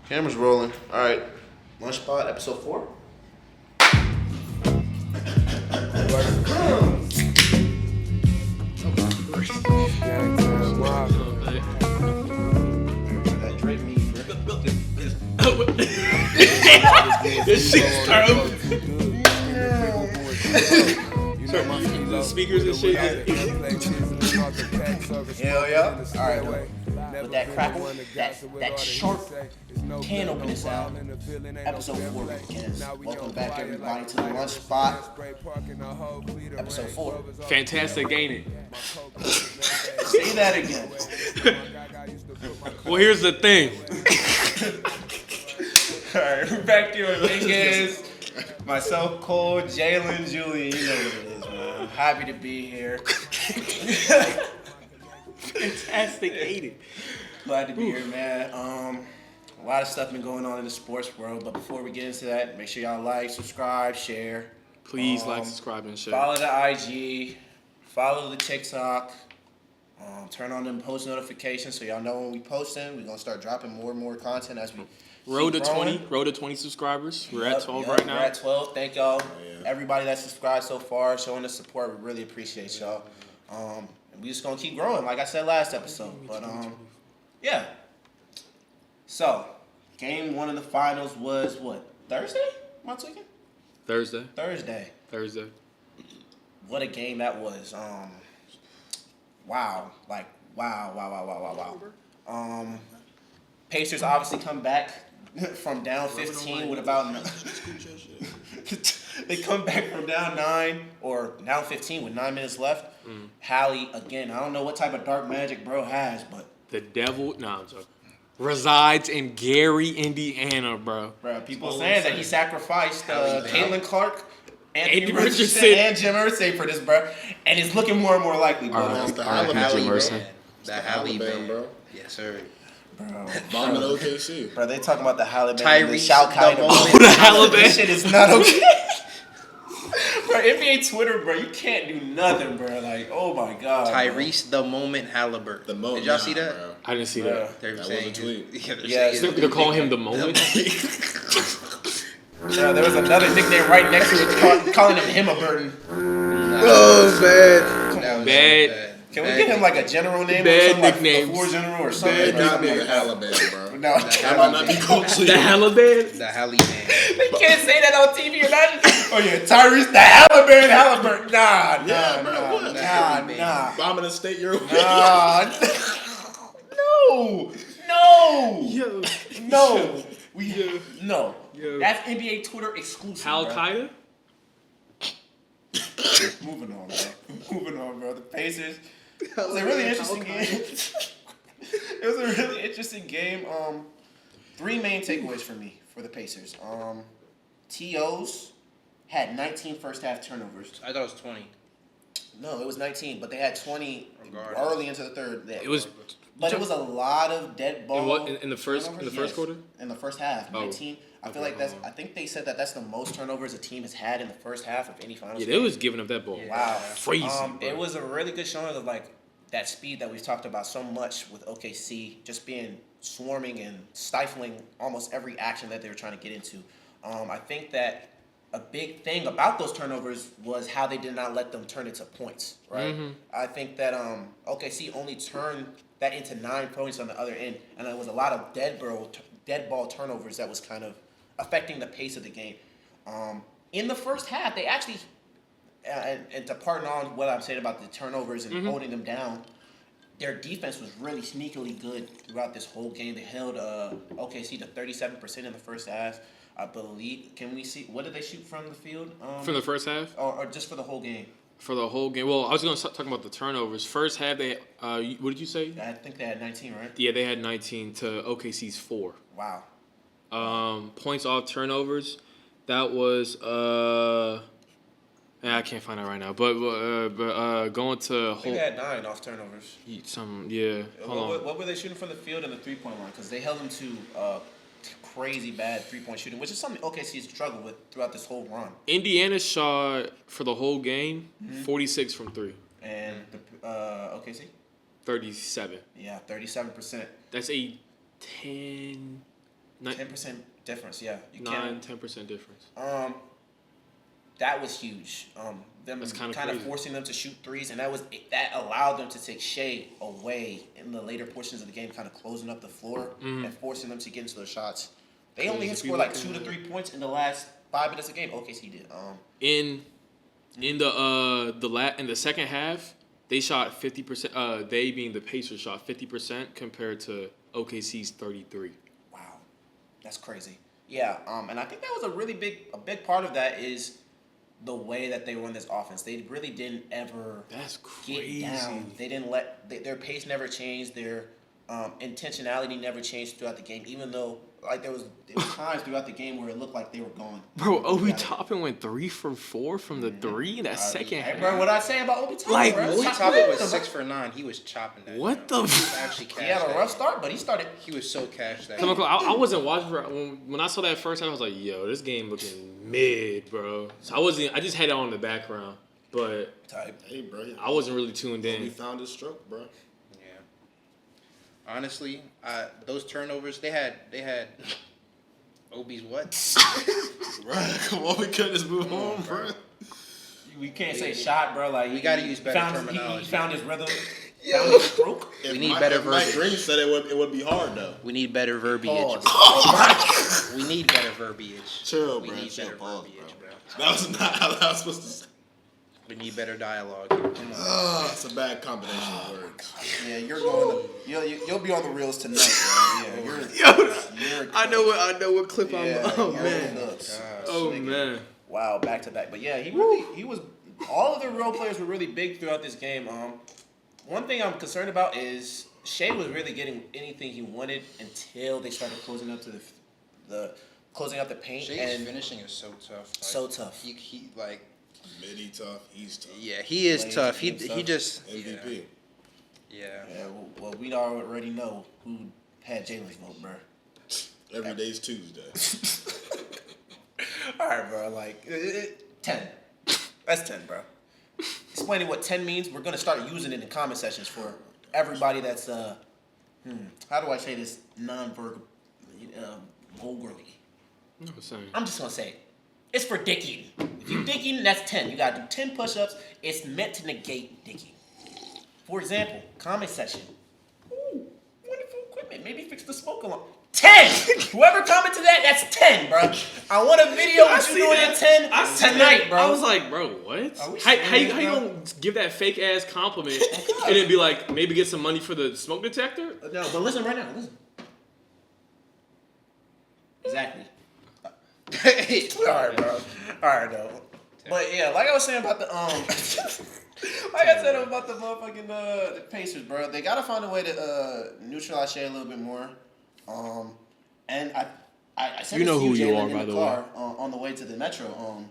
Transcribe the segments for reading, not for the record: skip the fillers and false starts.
Camera's rolling. All right. LunchSpot, episode 4. That Drake meme, bro. This shit start speakers and shit. Hell yeah. All right. With that crackle, that sharp can opening sound. Episode 4 begins. Welcome back, everybody, to the Lunch Spot. Episode 4. Fantastic, ain't it? Say that again. Well, here's the thing. Alright, we're back here with big ass. Myself, Cole, Jalen, Julian. You know what it is, man. I'm happy to be here. Fantastic, ain't it? Glad to be here, man. A lot of stuff been going on in the sports world, but before we get into that, make sure y'all like, subscribe, share. Please like, subscribe, and share. Follow the IG, follow the TikTok, turn on them post notifications so y'all know when we posting. We're gonna start dropping more and more content as we Road to keep growing. 20 subscribers. We're at 12 right now. We're at 12. Thank y'all, everybody that subscribed so far, showing us support. We really appreciate y'all. And we just gonna keep growing, like I said last episode. But yeah. So, game 1 of the finals was what? Thursday? Am I tweaking? Thursday. What a game that was. Wow. Like, wow. Pacers obviously come back from down 15 with about... They come back from down 9 or down 15 with 9 minutes left. Hallie, again, I don't know what type of dark magic bro has, but... The devil, I'm joking, resides in Gary, Indiana, bro. Bro, people saying that he sacrificed Caitlin Clark, Anthony Richardson, and Jim Irsay for this, bro. And it's looking more and more likely, bro. That's the Halle band, the Halle band, bro. Yes, sir. Bro, Bomb in OKC. Bro, they talking about the Halle band. Tyrese, The shout kind of. The Halle band. This shit is not okay. Bro, NBA Twitter, bro, you can't do nothing, bro. Like, oh my god. Tyrese the moment Halliburton. The moment. Did y'all see that? Bro. I didn't see Bro. that. They're That saying was a tweet. Yes. They're calling him the moment. Bro, there was another nickname right next to it calling him Himmelburton. Oh, man. Bad. Can we give him like a general name Bad or something? nicknames. Like the 4 general or something? Bad bro? not being the Halle band, bro. No, That might not be Coach The Halliburton. The Halle band. they can't say that on TV or nothing. Oh yeah, Tyrese the Halliburton. Nah. Bombing the state Euro. No. No. That's NBA Twitter exclusive. Al Qaeda. Moving on, bro. The Pacers. It was a really interesting game. It was a really interesting game. 3 main takeaways for me for the Pacers. TOs had 19 first half turnovers. I thought it was 20. No, it was 19, but they had 20 Regardless. early into the third. It was. But it was a lot of dead ball. In the first quarter? In the first half, Oh. 19. I feel like that's. I think they said that's the most turnovers a team has had in the first half of any finals. Yeah, they was giving up that ball. Wow, Crazy. it was a really good showing of like that speed that we've talked about so much with OKC, just being swarming and stifling almost every action that they were trying to get into. I think that a big thing about those turnovers was how they did not let them turn into points. Right. Mm-hmm. I think that OKC only turned that into 9 points on the other end, and there was a lot of dead ball turnovers that was kind of affecting the pace of the game. In the first half, they actually, and to pardon on what I'm saying about the turnovers and holding them down, their defense was really sneakily good throughout this whole game. They held OKC to 37% in the first half, I believe. Can we see, what did they shoot from the field? From the first half? Or just for the whole game? For the whole game. Well, I was going to talk about the turnovers. First half, they what did you say? I think they had 19, right? Yeah, they had 19 to OKC's 4. Wow. Points off turnovers. That was I can't find it right now. But going to I think they had 9 off turnovers. Hold What were they shooting from the field and the 3-point line? Because they held them to crazy bad 3-point shooting, which is something OKC's struggled with throughout this whole run. Indiana shot for the whole game 46 from 3. And the OKC? 37. Yeah, 37%. That's a 10 10% difference, yeah. You 10% difference. That was huge. Them That's kind kinda of crazy. forcing them to shoot threes, and that allowed them to take Shea away in the later portions of the game, kind of closing up the floor and forcing them to get into their shots. They only had scored like 2 to 3 points in the last 5 minutes of the game. OKC did. In the second half, they shot 50%. They being the Pacers shot 50% compared to OKC's 33. Wow, that's crazy. Yeah, and I think that was a big part of that is the way that they run this offense. They really didn't ever That's get crazy. down. They didn't their pace never changed. Their intentionality never changed throughout the game. Even though there was times throughout the game where it looked like they were going. Bro, Obi Yeah. Toppin went 3 for 4 from the 3 in that second Hey, half. bro, what I say about Obi Toppin? Like, bro? what? Top it was 6 for 9. He was chopping that. What bro. the He was f- actually cashed He had a that rough game. start, but he started. He was so cashed that. Come on, game. I wasn't watching when I saw that first time. I was like, "Yo, this game looking mid, bro." So I just had it on the background, but Type. Hey, bro. I wasn't really tuned We in. found his stroke, bro. Yeah. Honestly, those turnovers they had Obi's what? Bro, come on, we couldn't just move on, bro. We can't say shot, bro. Like We gotta use better He terminology. found his rhythm. Found his stroke. We need better If Mike verbiage. Green said it would be hard though. We need better verbiage. Pause. Bro. We need better verbiage. Chill, We bro. need Chill, better pause, verbiage, bro. That was not how that was supposed to say. We need better dialogue. Here. Come on. That's a bad combination of words. Yeah, you'll be on the reels tonight, bro. Yeah, you're I know what clip I'm. Oh man. Oh man. Wow, back to back. But yeah, he was. All of the role players were really big throughout this game. One thing I'm concerned about is Shea was really getting anything he wanted until they started closing up to closing up the paint. Shay's and finishing is so tough. Like, So tough. He like. Midi tough, he's tough. Yeah, he is Plays tough. the game He tough. just. MVP. Yeah. Yeah, well, we already know who had Jalen's vote, bro. Every day's Tuesday. All right, bro. Like 10. That's 10, bro. Explaining what 10 means. We're gonna start using it in comment sections for everybody that's how do I say this non-verbal, vulgarly? No, saying. I'm just gonna say it. It's for dick eating. If you dick eating, that's 10. You gotta do 10 push-ups. It's meant to negate dick eating. For example, comment section. Ooh, wonderful equipment. Maybe fix the smoke alarm. 10! Whoever commented that, that's 10, bro. I want a video of you doing it 10 tonight, bro. I was like, bro, what? Are we How serious, you bro? gonna give that fake ass compliment and then be like, maybe get some money for the smoke detector? No, but listen right now. Listen. Exactly. All right, bro. All right, though. But yeah, like I was saying about the like I said about the motherfucking the Pacers, bro. They gotta find a way to neutralize Shea a little bit more. And I said You know this to who you Jalen, are, in by the the car on the way to the metro.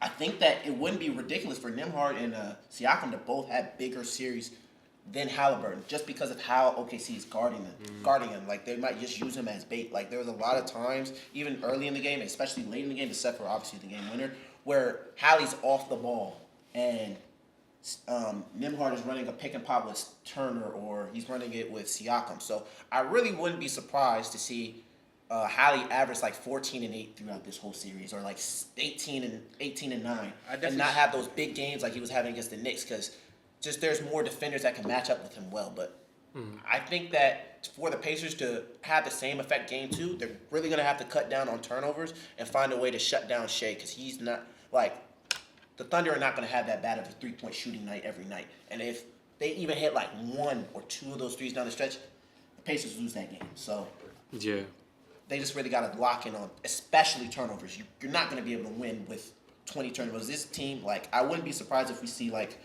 I think that it wouldn't be ridiculous for Nembhard and Siakam to both have bigger series than Halliburton, just because of how OKC is guarding him. Like they might just use him as bait. Like there was a lot of times, even early in the game, especially late in the game, except for obviously the game winner, where Hallie's off the ball and Nembhard is running a pick and pop with Turner, or he's running it with Siakam. So I really wouldn't be surprised to see Hallie average like 14 and 8 throughout this whole series, or like 18 and 9, and not have those big games like he was having against the Knicks, because just there's more defenders that can match up with him well. But I think that for the Pacers to have the same effect game 2, they're really gonna have to cut down on turnovers and find a way to shut down Shea, because he's not like. The Thunder are not going to have that bad of a three-point shooting night every night. And if they even hit like 1 or 2 of those threes down the stretch, the Pacers lose that game. So Yeah. they just really got to lock in on, especially turnovers. You're not going to be able to win with 20 turnovers. This team, like, I wouldn't be surprised if we see, like,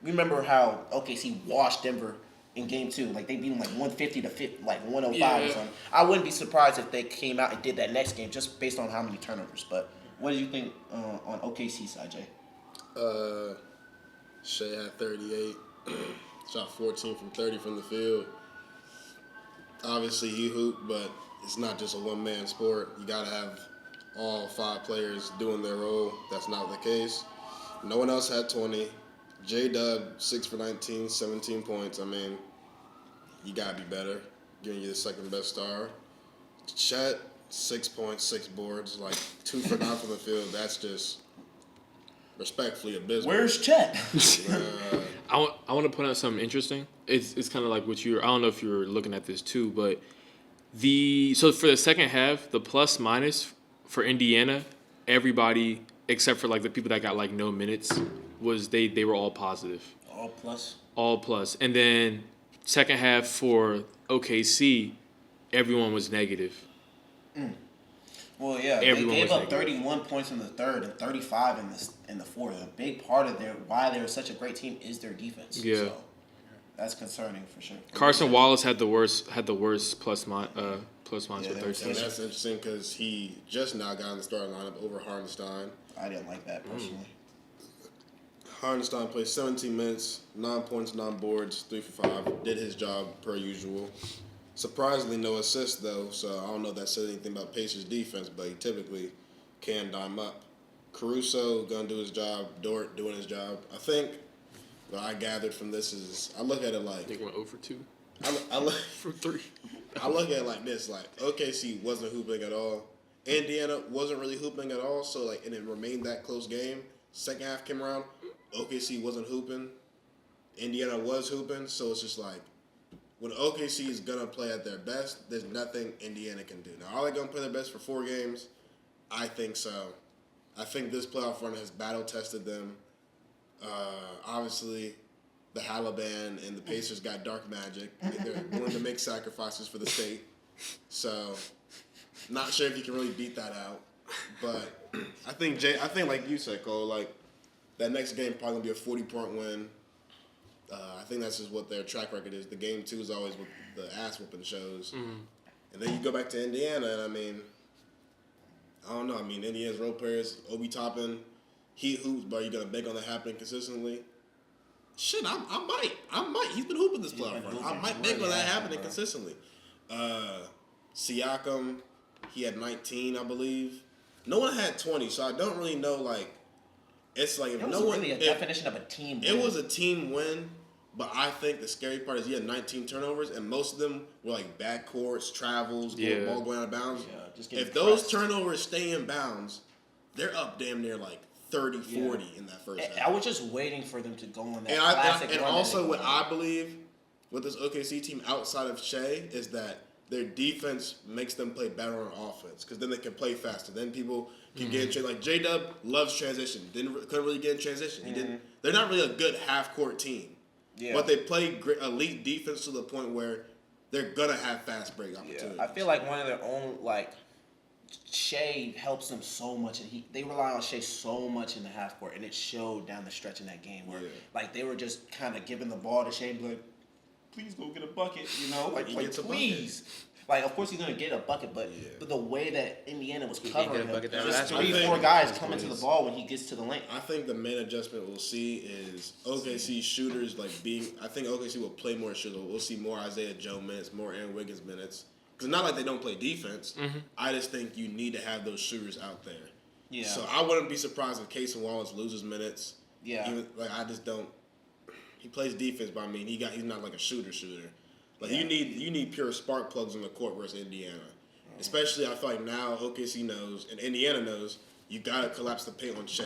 remember how OKC washed Denver in game 2. Like, they beat them like 150 to 105 or something. I wouldn't be surprised if they came out and did that next game just based on how many turnovers. But what did you think on OKC side, Jay? Shea had 38. Shot 14 from 30 from the field. Obviously, he hooped, but it's not just a one-man sport. You got to have all 5 players doing their role. That's not the case. No one else had 20. J-Dub, 6 for 19, 17 points. I mean, you got to be better, giving you the second-best star. Chet, 6 points, 6 boards, like 2 for 9 from the field. That's just respectfully abysmal. Where's Chet? I want to point out something interesting. It's kind of like what I don't know if you're looking at this too, but so for the second half, the plus minus for Indiana, everybody except for like the people that got like no minutes was they were all positive. All plus. And then second half for OKC, everyone was negative. Well, yeah, Everyone they gave was up negative. 31 points in the third and 35 in the fourth. A big part of why they're such a great team is their defense. Yeah. So that's concerning for sure. Carson Wallace had the worst plus minus Yeah, with that was 13. And that's interesting because he just now got in the starting lineup over Hardenstein. I didn't like that personally. Hardenstein played 17 minutes, 9 points, 9 boards, 3 for 5. Did his job per usual. Surprisingly, no assists though, so I don't know if that says anything about Pacers defense, but he typically can dime up. Caruso gonna do his job. Dort doing his job. I think what I gathered from this is I look at it like I think went 0 for 2 I look for 3. I look at it like this, like OKC wasn't hooping at all. Indiana wasn't really hooping at all, so like and it remained that close game. Second half came around, OKC wasn't hooping. Indiana was hooping, so it's just like when OKC is gonna play at their best, there's nothing Indiana can do. Now are they gonna play their best for 4 games? I think so. I think this playoff run has battle tested them. Obviously the Taliban and the Pacers got dark magic. They're willing to make sacrifices for the state. So, not sure if you can really beat that out. But I think like you said, Cole, like that next game probably gonna be a 40-point win. I think that's just what their track record is. The game 2 is always what the ass whooping shows. Mm-hmm. And then you go back to Indiana, and I mean, I don't know. I mean, Indiana's role players, Obi Toppin, he hoops, but are you gonna bank on that happening consistently? Shit, I might. He's been hooping this playoff run. I might bank on that happening consistently. Siakam, he had 19, I believe. No one had 20, so I don't really know. Like, it's like if It was no one. really a definition of a team win. It was a team win, but I think the scary part is he had 19 turnovers, and most of them were like backcourts, travels, ball going out of bounds. Yeah, just getting if those pressed. turnovers stay in bounds, they're up damn near like 30, 40 in that first half. I was just waiting for them to go on that And classic and run that also they what went I believe with this OKC team outside of Shea is that their defense makes them play better on offense because then they can play faster. Then people can get in like J-Dub loves transition. Couldn't really get in transition. He didn't. They're not really a good half court team, but they play great, elite defense to the point where they're gonna have fast break opportunities. I feel like one of their own Shea helps them so much, and they rely on Shea so much in the half court, and it showed down the stretch in that game where they were just kind of giving the ball to Shea and be like, please go get a bucket, He gets a please. Like, of course he's gonna get a bucket, but the way that Indiana was covering him, bucket that just last 3-4 guys coming to the ball when he gets to the lane. I think the main adjustment we'll see is OKC shooters I think OKC will play more shooters. We'll see more Isaiah Joe minutes, more Aaron Wiggins minutes. Because not like they don't play defense. Mm-hmm. I just think you need to have those shooters out there. Yeah. So I wouldn't be surprised if Casey Wallace loses minutes. Yeah. I just don't. He plays defense, but I mean he's not like a shooter. Like you need pure spark plugs on the court versus Indiana. Especially I feel like now OKC knows and Indiana knows you gotta collapse the paint on Shea.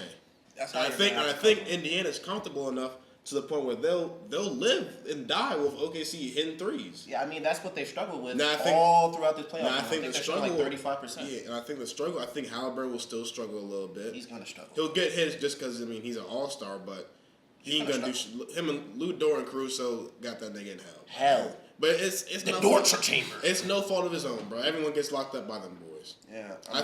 I think Indiana's comfortable enough to the point where they'll live and die with OKC hitting threes. Yeah, I mean that's what they struggled with throughout this playoff. I think the struggle like 35%. Yeah, and I think I think Halliburton will still struggle a little bit. He's gonna struggle. He'll get his just because he's an all-star, but he ain't gonna do. Him and Lou Dort and Caruso got that nigga in hell. But it's the no torture chamber. It's no fault of his own, bro. Everyone gets locked up by them boys. Yeah, I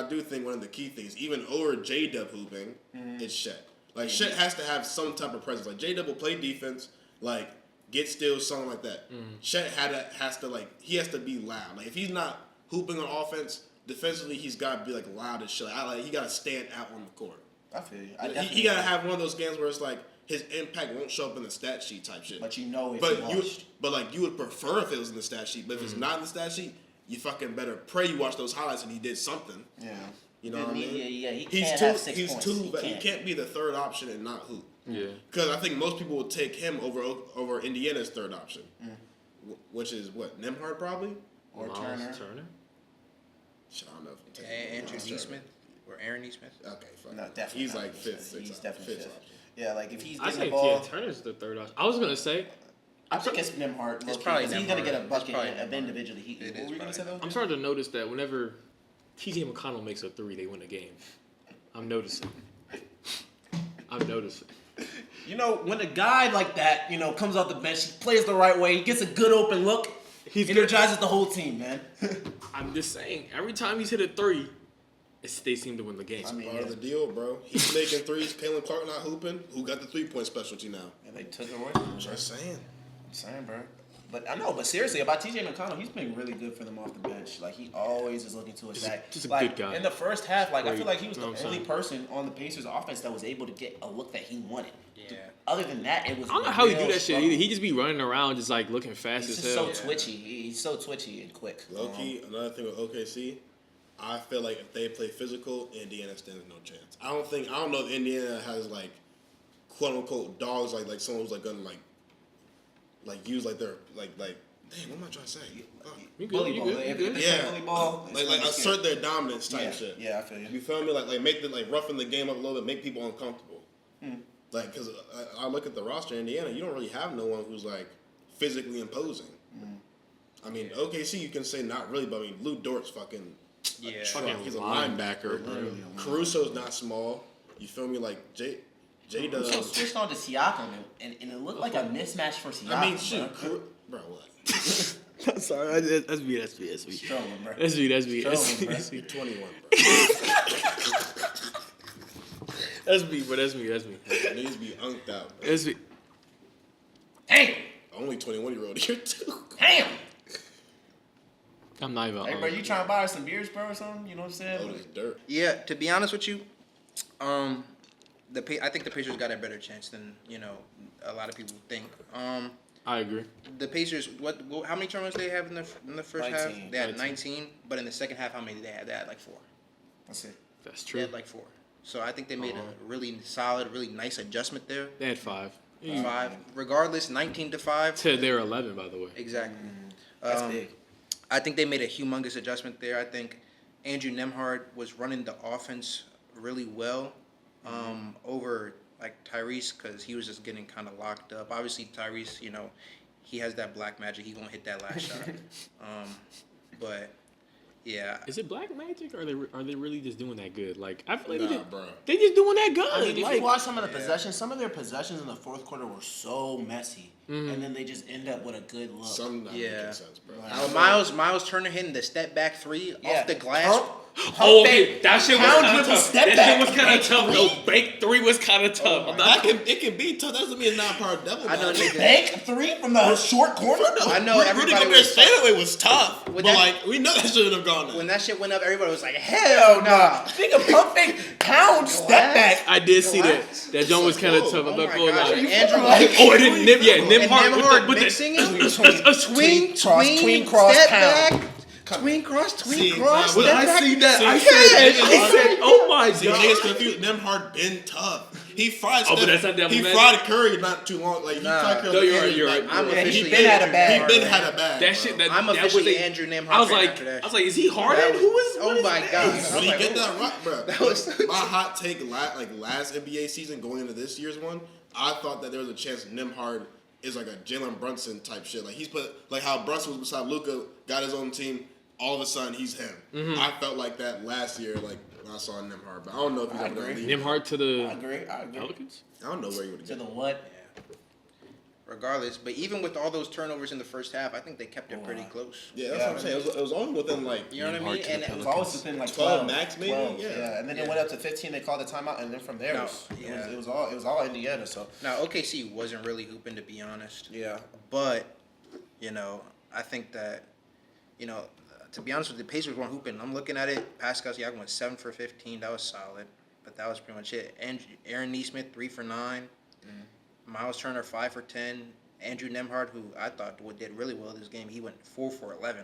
do think one of the key things, even over J-Dub hooping, is Chet. Like Chet has to have some type of presence. Like J-Dub will play defense, like get steals, something like that. Chet has to be loud. Like if he's not hooping on offense, defensively he's got to be like loud as shit. He got to stand out on the court. I feel you. He got to have one of those games where it's like his impact won't show up in the stat sheet type shit. But you would prefer if it was in the stat sheet. But if it's not in the stat sheet, you fucking better pray you watch those highlights and he did something. Yeah. You know what I mean? Yeah. He can't have 6 points. He can't be the third option and not hoop. Yeah. Because I think most people will take him over Indiana's third option, which is what, Nembhard probably or Turner. I don't know. Andrew Neesmith or Aaron Neesmith. Okay, fine. No, definitely. He's not. like fifth. He's sixth, definitely fifth fifth. option. Yeah, like if he's I getting the say ball, Turner's the third option. I was gonna say I think it's Nemhard. It's probably He's gonna get a Nemhard. bucket It's probably of Nemhard. individually. It What is were you gonna say though? I'm starting to notice that whenever T.J. McConnell makes a three, they win the game. I'm noticing. You know, when a guy like that, comes off the bench, he plays the right way, he gets a good open look, he energizes the whole team, man. I'm just saying, every time he's hit a three, they seem to win the game. I mean, Part of the deal, bro. He's making threes. Kalen Clark not hooping. Who got the 3-point specialty now? yeah, they took it away from him. Just saying. I'm saying, bro. But I know, but seriously, about TJ McConnell, he's been really good for them off the bench. Like, he always is looking to attack. Just a like, good guy. In the first half, I Great. feel like he was You know the what I'm only saying? person on the Pacers offense that was able to get a look that he wanted. Yeah. Other than that, it was I don't know how he do real that shit struggle. either. He just be running around just like looking fast He's as just hell. so twitchy. He's so twitchy and quick. Low key, another thing with OKC, I feel like if they play physical, Indiana stands no chance. I don't know if Indiana has like quote unquote dogs like someone who's like gonna like use like their like damn, what am I trying to say? You good, Bully you ball. good, If you it's good. a Yeah. bully ball, it's Like gonna be assert scary. their dominance type shit. Yeah, I feel you. You feel me? Like make the roughen the game up a little bit, make people uncomfortable. Like, cause I look at the roster in Indiana, you don't really have no one who's like physically imposing. I mean, OKC you can say not really, but I mean Lou Dort's fucking Yeah. truck. He's a linebacker. linebacker. Caruso's not small. You feel me? Like J So does. switched on to Siakam, and it looked like a mismatch for Siakam. I mean, shoot, bro, what? I'm sorry, that's me. Strolling, bro. That's me. Strolling, bro. You're 21, bro. That's me, bro. That's me. It needs to be unked out. Bro. That's me. Damn! Only 21-year-old here too. Damn! I'm not even. Hey, bro, you trying to buy us some beers, bro, or something? You know what I'm saying? Oh, this dirt. Yeah, to be honest with you, I think the Pacers got a better chance than a lot of people think. I agree. The Pacers, how many turnovers they have in the first half? 19. They had 19, but in the second half, how many did they have? They had like 4. That's it. That's They true. had like 4. So I think they made a really solid, really nice adjustment there. They had 5. 5, regardless, 19-5. To their 11, by the way. Exactly. That's big. I think they made a humongous adjustment there. I think Andrew Nemhard was running the offense really well over like Tyrese because he was just getting kind of locked up. Obviously, Tyrese, he has that black magic. He gonna hit that last shot. But yeah, Is it black magic, or are they really just doing that good? Like I feel like Nah, bro. they just doing that good. I mean, if like, you watch some of the possessions, some of their possessions in the fourth quarter were so messy, and then they just end up with a good look. Some not Yeah. making sense, bro. Miles Turner hitting the step back 3 off the glass. oh, okay, that shit was pound kind of dribble tough. step That back. shit was kind of tough. No, bank 3 was kind of tough. I'm not It can be tough. That doesn't mean it's not part of double. I know, nigga. Bank 3 from the short corner. I know Rudy everybody Gobert's was fadeaway was tough, When but that- like we know that shouldn't have gone there. when that shit went up. Everybody was like, "Hell nah!" Nigga, pump fake, pound, step back. I did see that. What? That joint was kind of Whoa. tough. I'm Oh not my gonna gosh, lie. and Andrew Like- Oh, it didn't. Nemhard Nemhard with mixing the it. Tween cross, step pound. back. Tween cross, See, cross, when step I back. see that, I I said, said, "Oh my See, god." niggas confused. Nemhard been tough. He fried. Oh, but Steph- that's not double He magic. fried Curry not too long. Like he Nah. fried Curry. No, you're right, like, you're right. I'm he officially been had a Andrew bag. Nemhard, He been man. had a bag. That shit. I'm that was officially a- Andrew Nemhard I was fan like, after that is he Harden? Who is? Oh what is my that? god! When you Like, get that rock, bro. That was My hot take, last NBA season going into this year's one, I thought that there was a chance Nemhard is like a Jalen Brunson type shit. Like he's put like how Brunson was beside Luka, got his own team. All of a sudden, he's him. I felt like that last year, like when I saw Nemhard, but I don't know if he's ever gonna leave. Nemhard to the I agree. Pelicans. I don't know where he would To go. the what? regardless, but even with all those turnovers in the first half, I think they kept it pretty close. Yeah, that's what I'm saying. It was only within like You know what I mean? And It was always within like 12 max, maybe? 12, Yeah. And then it went up to 15. They called the timeout, and then from there, No, it was all Indiana. So now OKC wasn't really hooping, to be honest. yeah, But I think that to be honest with you, the Pacers weren't hooping. I'm looking at it. Pascal Siakam went 7 for 15. That was solid, but that was pretty much it. And Aaron Neesmith 3 for 9. Miles Turner 5 for 10. Andrew Nemhard, who I thought did really well this game, he went 4 for 11.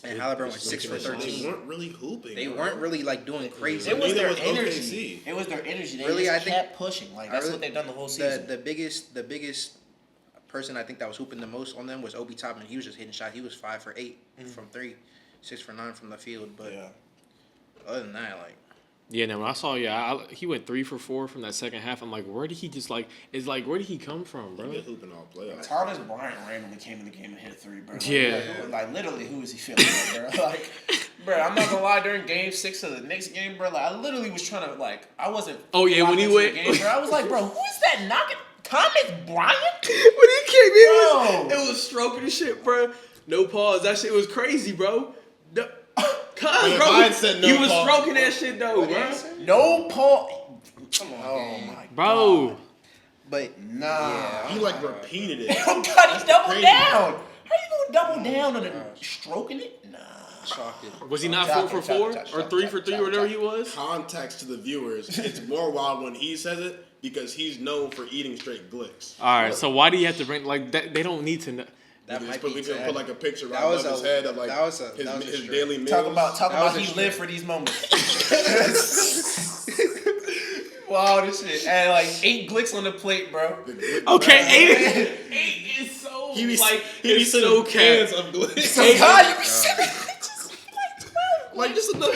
And Halliburton went 6 for They 13. weren't really hooping. They bro. weren't really like doing crazy. it was Neither their was energy. OKC. It was their energy. They Really, just I think- kept pushing. Like that's what they've done the whole season. The biggest person I think that was hooping the most on them was Obi Toppin. He was just hitting shots. He was 5 for 8 from 3. 6 for 9 from the field. But Yeah. other than that, like. Yeah, no, when I saw, he went 3 for 4 from that second half. I'm like, where did he just like? It's like, where did he come from, bro? He been hooping all playoffs. Thomas Bryant randomly came in the game and hit 3, bro. Like, Yeah. Like, literally, who is he feeling, like, bro? Like, bro, I'm not gonna lie. During Game 6 of the Knicks game, bro, like, I literally was trying to, like, I wasn't. Oh, yeah, when he into the went- game, bro. I was like, bro, who is that knocking? Thomas Bryant? When he came in, Bro. it was stroking the shit, bro. No pause. That shit was crazy, bro. No, cause, If bro, I had said no he was pause- stroking that shit though, bro. No Paul. Come on, Oh gang. my Bro, God. But Nah. yeah, He like repeated it. Oh God, he doubled crazy. down. How you gonna double down on it? Stroking it? Nah. chalk it. was he not Chop 4 it, for 4 chop it, or chop 3 it, for chop 3 it, or whatever chop he was? Context to the viewers, it's more wild when he says it because he's known for eating straight glicks. All right, so why do you have to bring like that? They don't need to know. That we might just be put, put like a picture right That was above his a- head of like that was a his stretch. daily meals. Talk about That was a he stretch. lived for these moments. Wow, this shit. And like 8 glicks on the plate, bro. Okay, 8 is so He be like he be it's sending so cans cat. of glicks. So God, you be sitting. Like just enough.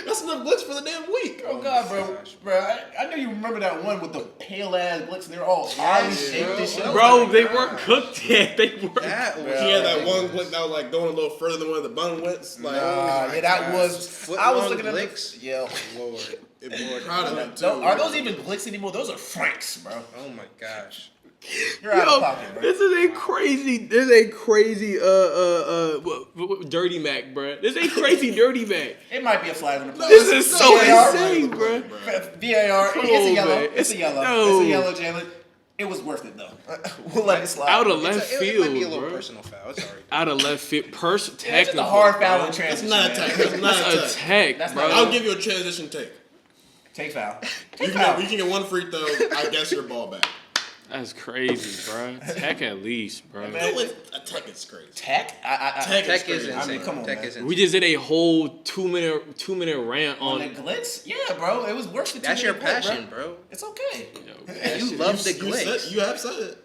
That's enough glicks for the damn week. Oh God, bro, bro. I know you remember that one with the pale ass glicks, and they're all oddly shaped and shit. Bro, they weren't cooked yet. They weren't. That was He had that one glick that was like going a little further than one of the bun wits. Like, Yeah, that was. Foot I was long looking at glicks? the. Yeah. Lord. proud of them too. Are those even glicks anymore? Those are Franks, bro. Oh my gosh. You're out Yo, of pocket, bro. this is a crazy Dirty Mac, bro. This ain't crazy Dirty Mac. It might be a flag on the play. This is so VAR. insane, bro. VAR. Come It's a on, yellow. man. It's a yellow. No. It's a yellow, Jalen. It was worth it though. We'll let it slide. Out of It left might be a field, little bro. personal foul. It's alright. Out of left field, Yeah, it's just technical. a hard foul bro. in That's transition. not a man. tech. That's not a That's a tech. tech, That's bro. not- I'll give you a transition take. Take foul. You Take can, foul. you can get one free throw. I guess your ball back. That's crazy, bro. Tech at least, bro. Man. No, a tech is crazy. Tech? Tech Tech is crazy. insane. I mean, come on, Tech man. is insane. We just did a whole 2-minute rant On on. the glitz? Yeah, bro. It was worth the That's your 2-minute glitz, passion, bro. bro. It's okay. You love the You glicks. you have said it.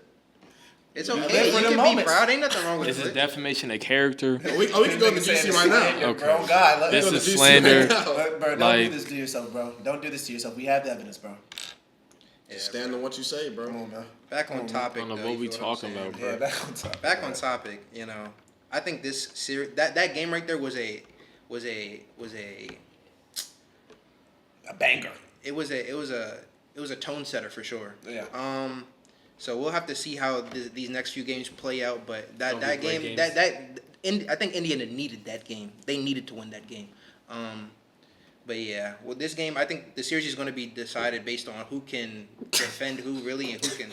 It's live okay. for You the can be moments. proud. Ain't nothing wrong with This is glicks. defamation of character. We can go to GC right now. Okay. Bro, God. Let This Go to is GC slander. right now. Bro, don't Like- do this to yourself, bro. Don't do this to yourself. We have the evidence, bro. Yeah, Stand on what you say, bro. Come on, man. Back on topic. I don't know though, what you we feel I'm talking saying? about, Yeah, bro. back on top. Back on topic. You know, I think this series, that game right there was a banger. it was a tone setter for sure. Yeah. So we'll have to see how these next few games play out. But Gonna that be great game, games. I think Indiana needed that game. They needed to win that game. But yeah, well, this game, I think the series is going to be decided based on who can defend who really and who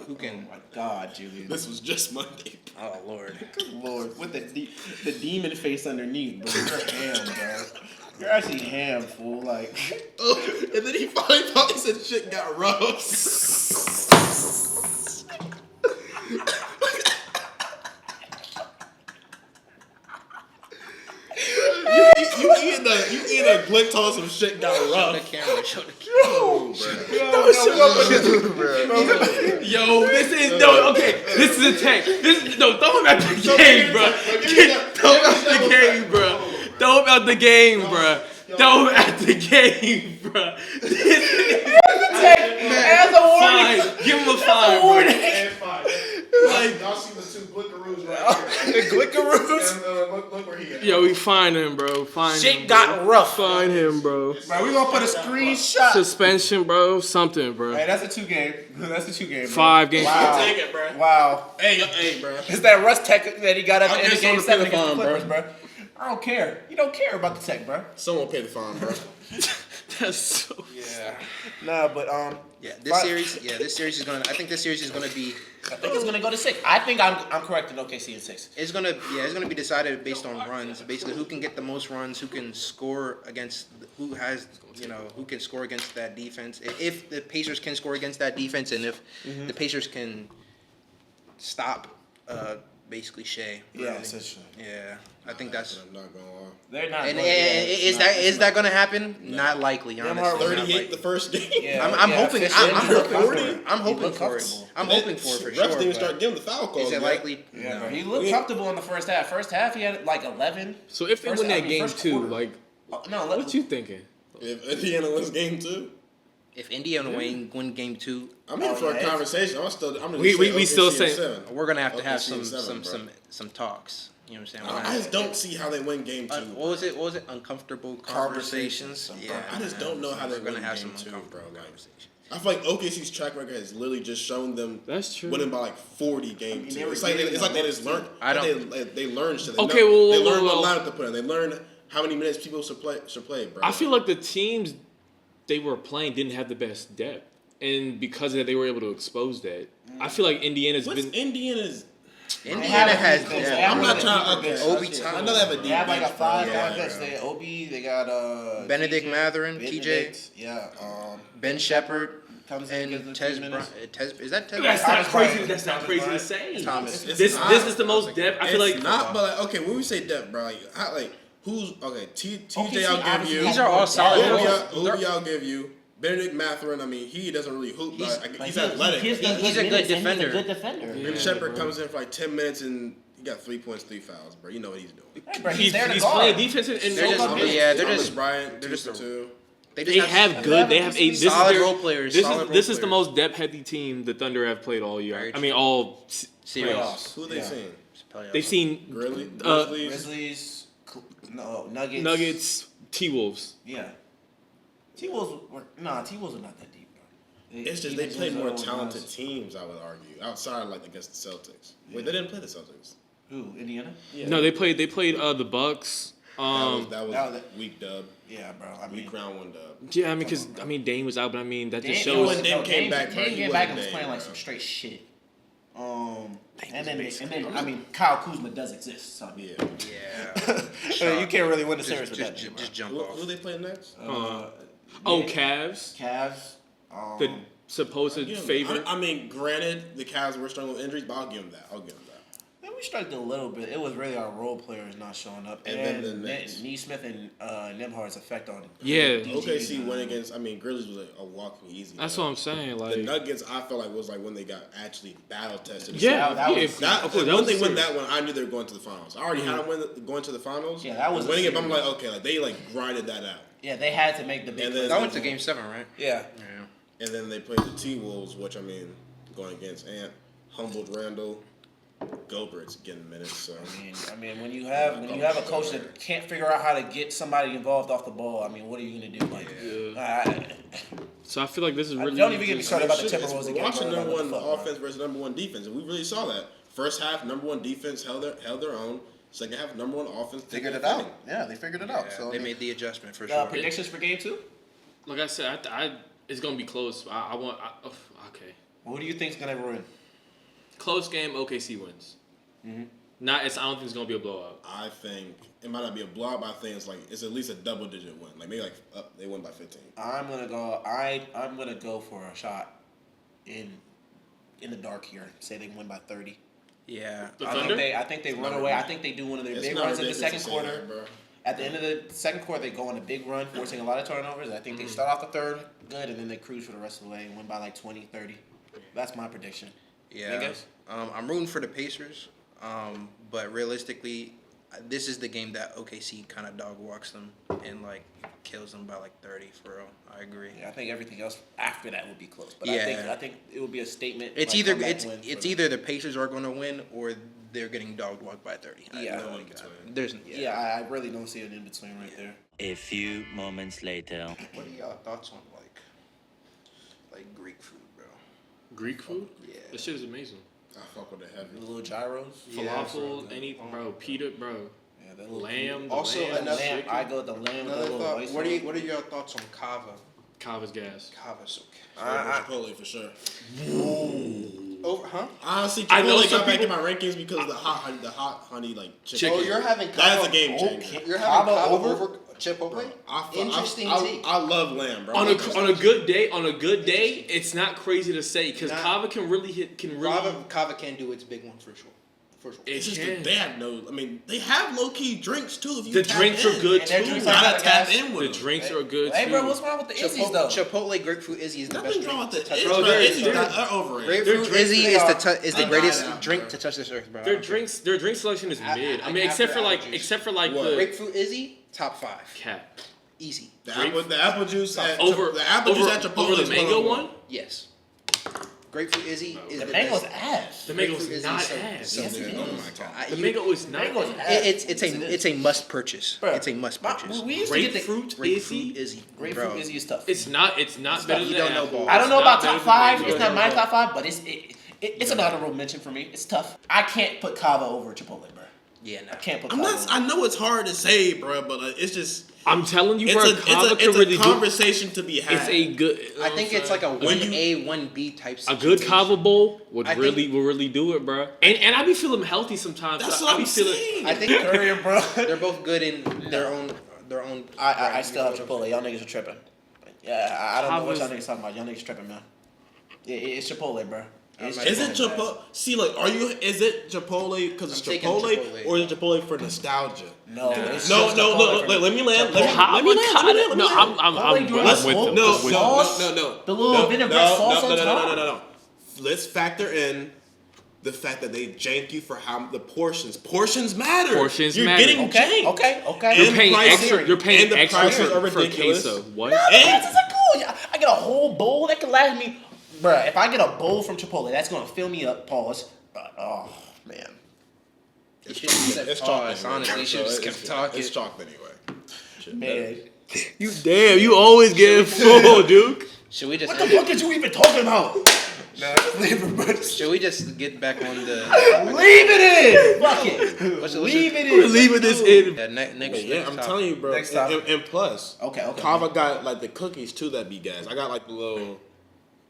Oh can. my God, Julian. This was just Monday. Oh Lord. Good Lord, with the demon face underneath, bro. You're ham, bro. You're actually ham, fool. Like, Oh, and then he finally thought he said shit got rough. you eating a glick toss some shit got Show the rough. camera. Show the camera. Yo, this is no okay. This is a tech. Throw him out the game, bro. Throw him out the game, bro. Throw him out the game, bro. Throw him out the game, bro. as a warning. Fine, give him a fine, bro. And fine. Like, y'all see the two glickaroos right here. The glickaroos. And look where he at. Yo, we find him, bro. Find Shit him. got rough. Find him, bro. Bro, we gonna put a screenshot. Suspension, bro. Something, bro. Hey, that's a 2-game. That's a 2-game. Bro. 5 games. Wow. Take it, bro. Wow. Hey, bro. Is that Russ Tech that he got at the I'll end of get Game someone to 7 pay the against the fine, Clippers, bro? I don't care. You don't care about the Tech, bro. Someone pay the fine, bro. That's so. Yeah. Nah, but Yeah, this series is gonna. I think this series is gonna be. I think it's gonna go to 6. I think I'm correct in OKC in 6. It's gonna be decided based on runs. Basically, who can get the most runs, who can score against, who can score against that defense. If the Pacers can score against that defense, and if the Pacers can stop basically Shea. Yeah, really. essentially. Yeah, I think that's. I'm not gonna lie. They're not. And going- yeah, is that gonna happen? Not likely, Them honestly. are Not 38 likely. the first game. Yeah, I'm hoping. officially, I'm he looked hoping for comfortable. it. I'm He hoping looked for it. comfortable. I'm hoping for it for Refs sure. didn't but start giving the foul calls. Is it yet. likely? Yeah, bro. No. He looked comfortable in the first half. First half, he had like 11. So if they First- win I that mean, game first too, quarter. like, No, what you thinking? If Indiana wins game 2, If Indiana win game 2, I'm here for a yeah. conversation. I'm We gonna still say say- 7. we're gonna have to have OKC some in 7, bro. some talks. You know what I'm saying? We're gonna I have- just don't see how they win game 2. What was it? What was it? Uncomfortable conversations. Yeah, I just don't know how they we're gonna win have game some 2, uncomfortable bro. Like, conversations. I feel like OKC's track record has literally just shown them That's true. winning by like 40 games. they were It's like getting they just learned. I don't- They learned shit. They Okay, know, well, they well, learned well. what lineup to put in. They learned how many minutes people should play, bro. I feel like the teams they were playing didn't have the best depth, and because of that, they were able to expose that. I feel like Indiana's what's been. Indiana's. Indiana has. They Yeah, have I'm not a trying. deeper Okay, bench. Obi I know they have a deep They have like a bench, bro. 5 Yeah, guy bench. bro. They Obi. They got Benedict TJ, Mathurin, Benedict, Yeah. Ben Shepherd, Comes in, and gives them Tez. 2 minutes. Is that Tez? That's Thomas not crazy. Bryant. That's not Thomas crazy to Bryant. say. Thomas. It's This not. is the most depth. I feel It's like not, but like, okay, when we say depth, bro, like who's okay? TJ, OKC I'll give obviously you. has These are all more solid depth. roles. Obi, I'll give you. Benedict Mathurin, I mean, he doesn't really hoop, but he's athletic. He's He's a good defender. He's a good defender. Yeah. Ben Shepherd comes in for like 10 minutes and he got 3 points, 3 fouls, bro. You know what he's doing. Hey, bro, he's there to playing guard. defense and They're just- Thomas- yeah, they're Thomas just Bryant, they're 2 just for a- 2. They have good. They have a this solid is their, role players. This solid is role this is the players. most depth heavy team the Thunder have played all year. Very I mean, true. all Series. playoffs. Who they Yeah. seeing? Playoffs. They've seen Grizzlies? Grizzlies, Nuggets. Nuggets, T Wolves. Yeah. T-Wolves were not that deep, bro. It's just they played more talented teams, I would argue, outside like against the Celtics. Wait, they didn't play the Celtics. Who? Indiana? Yeah. No, they played the Bucks. that was that was- week dub. Yeah, bro. I mean, Week round 1 dub. Yeah, I mean, because Dame was out, but I mean that just Dame- shows. Dame came back, bro. Dame He came back wasn't and was Dame, playing like bro. some straight shit. And then I mean, Kyle Kuzma does exist, so Yeah. Yeah. you can't really win the series with that. Just jump Who off. they play next? Oh, Nick, Cavs, Cavs. the supposed Give 'em- favorite. I mean, granted, the Cavs were struggling with injuries, but I'll give them that. Yeah, we struggled a little bit. It was really our role players not showing up, And then the Knicks. Neesmith and Nembhard's effect on. Yeah. OKC went against. I mean, Grizzlies was a walking easy. That's bro. what I'm saying. The Like, Nuggets, I felt like was like when they got actually battle tested. yeah, that yeah, was- That, of course, that when was they win serious. that one, I knew they were going to the finals. I already had them going to the finals. Yeah, that was a winning it. But I'm series. like, okay, like they like grinded that out, Yeah, they had to make the big. And then- That went to Game 7, right? yeah. Yeah. and then they played the T Wolves, which I mean, going against Ant, humbled Randall, Gobert's getting minutes. So I mean, when you have a coach that can't figure out how to get somebody involved off the ball, I mean, what are you gonna do? Like, So I feel like this is really. don't even get me started about the Shit, Timberwolves we're again. watching bro. number What one the fuck, bro? offense versus number one defense, and we really saw that. First half, number one defense held their own. Second half, number one offense Figured it defending. out. Yeah, they figured it out. Yeah, So they made the adjustment for the sure. predictions for game 2. Like I said, it's gonna be close. Okay. Who do you think's gonna win? Close game. OKC wins. Mm-hmm. I don't think it's gonna be a blowout. I think it might not be a blowout, but I think it's at least a double-digit win. Like maybe they win by 15. I'm gonna go. I'm gonna go for a shot in the dark here. Say they win by 30. Yeah. The I Thunder? think they run away. I think they do one of their It's big not runs in the ridiculous second to say quarter. that, bro. At the end of the second quarter, they go on a big run, forcing a lot of turnovers. I think they start off the third good, and then they cruise for the rest of the way and win by like 20, 30. That's my prediction. Yeah. Vegas? I'm rooting for the Pacers, but realistically, this is the game that OKC kind of dog walks them and like kills them by like 30 for real. I agree. Yeah, I think everything else after that would be close. But Yeah. I think it would be a statement. It's like, either comeback win for it's them. either the Pacers are going to win or they're getting dog walked by 30. I Yeah. have no In idea. between. There's Yeah, I really don't see an in between right there. A few moments later. What are y'all thoughts on like Greek food, bro? Greek food? Yeah. That shit is amazing. I fuck with the The heavy. little gyros. Yeah, Falafel, bro, pita, bro. Yeah, that little Lamb, Also, lamb, another- lamb. chicken. I go with the lamb with the Another little thought. rice. What are your thoughts on Cava? Cava's gas. Cava's okay. Chipotle for sure. Over, huh? Honestly, I know Chipotle some got back in people- my rankings because of the hot honey like chicken. Oh, you're having Cava. That's a game changer. You're having Cava Cava over- over Chipotle? I Interesting I, take. I love lamb, bro. On a good day, it's not crazy to say because Nah. Cava can really hit. Cava can do its big one for sure. For sure. It's just can. that they have no. I mean, they have low key drinks too. If you The tap drinks in. are good And their too. drinks You are gotta kinda tap gas. in with The them. drinks are good Hey, too. bro, what's wrong with the Izzy's though? Chipotle grapefruit Izzy is the best Nothing wrong with drink the to touch. Izzy. Bro, Izzy's they're- not overrated. Grapefruit drinks- Izzy is the I greatest died out, drink bro. to touch this earth, bro. Their drink selection is mid. I mean, except for What? the Grapefruit Izzy, top 5. cap. Easy. The apple juice at Over the apple juice at Chipotle over the is mango one. one. Yes. Grapefruit Izzy is The the mango's best. ass. The mango's Grapefruit is not so- ass. so Yes, it good. is. Oh my god. The mango is not Mango's ass. ass. It's a must purchase. Bro, It's a must purchase. We used to get the Grapefruit Grapefruit Izzy. Izzy. grapefruit Bro. Izzy is tough. It's not better You than don't know apple. ball. I don't know It's about not top better 5. than It's mango. not my top 5, but it's an honorable mention for me. It's tough. I can't put Cava over Chipotle, bro. Yeah, no. I can't put I'm Cava not. over. I know it's hard to say, bro, but it's just. I'm telling you, It's bro. a Cava can it's really a do. conversation to be had. It's a good. I think it's like a When 1A, 1B type A situation. good Cava bowl would I think- really do it, bro. And I be feeling healthy sometimes. That's I what be I'm feeling. saying. I think Courier, bro. they're both good in their own. I still have Chipotle. Y'all niggas are tripping. Yeah, I don't know what y'all Cava's- niggas talking about. Y'all niggas tripping, man. It's Chipotle, bro. It's Is it Chipotle, man. Chipotle? See, like, is it Chipotle because it's I'm taking Chipotle, Chipotle. or is it Chipotle for nostalgia? No, it's No, just no, Chipotle no. for Let me land. Chipotle. Let me land. No, I'm doing with this them. No, The no, sauce? no. The little vinaigrette sauce on top? No. Let's factor in the fact that they jank you for how the portions. Portions matter. Portions You're matter. getting Okay, janked. okay. You're And paying price- extra. You're paying and the extra prices are for ridiculous. queso. What? And This is cool. Yeah, I get a whole bowl that can last me, bruh. If I get a bowl from Chipotle, that's gonna fill me up. Pause. But oh man, You should have said it's pause. chalk. Honestly, you should have just kept talking. It's chalk anyway. man. You always get full, Duke. Should we just What the fuck did you even talking about? Nah, just leave it, bro. Should we just get back on the? Leave it in. Fuck it. Leave it in. We're leaving this in. Yeah, next. Yeah, I'm telling you, bro. Next time. And plus, Okay. Cava got like the cookies too that be gas. I got like the little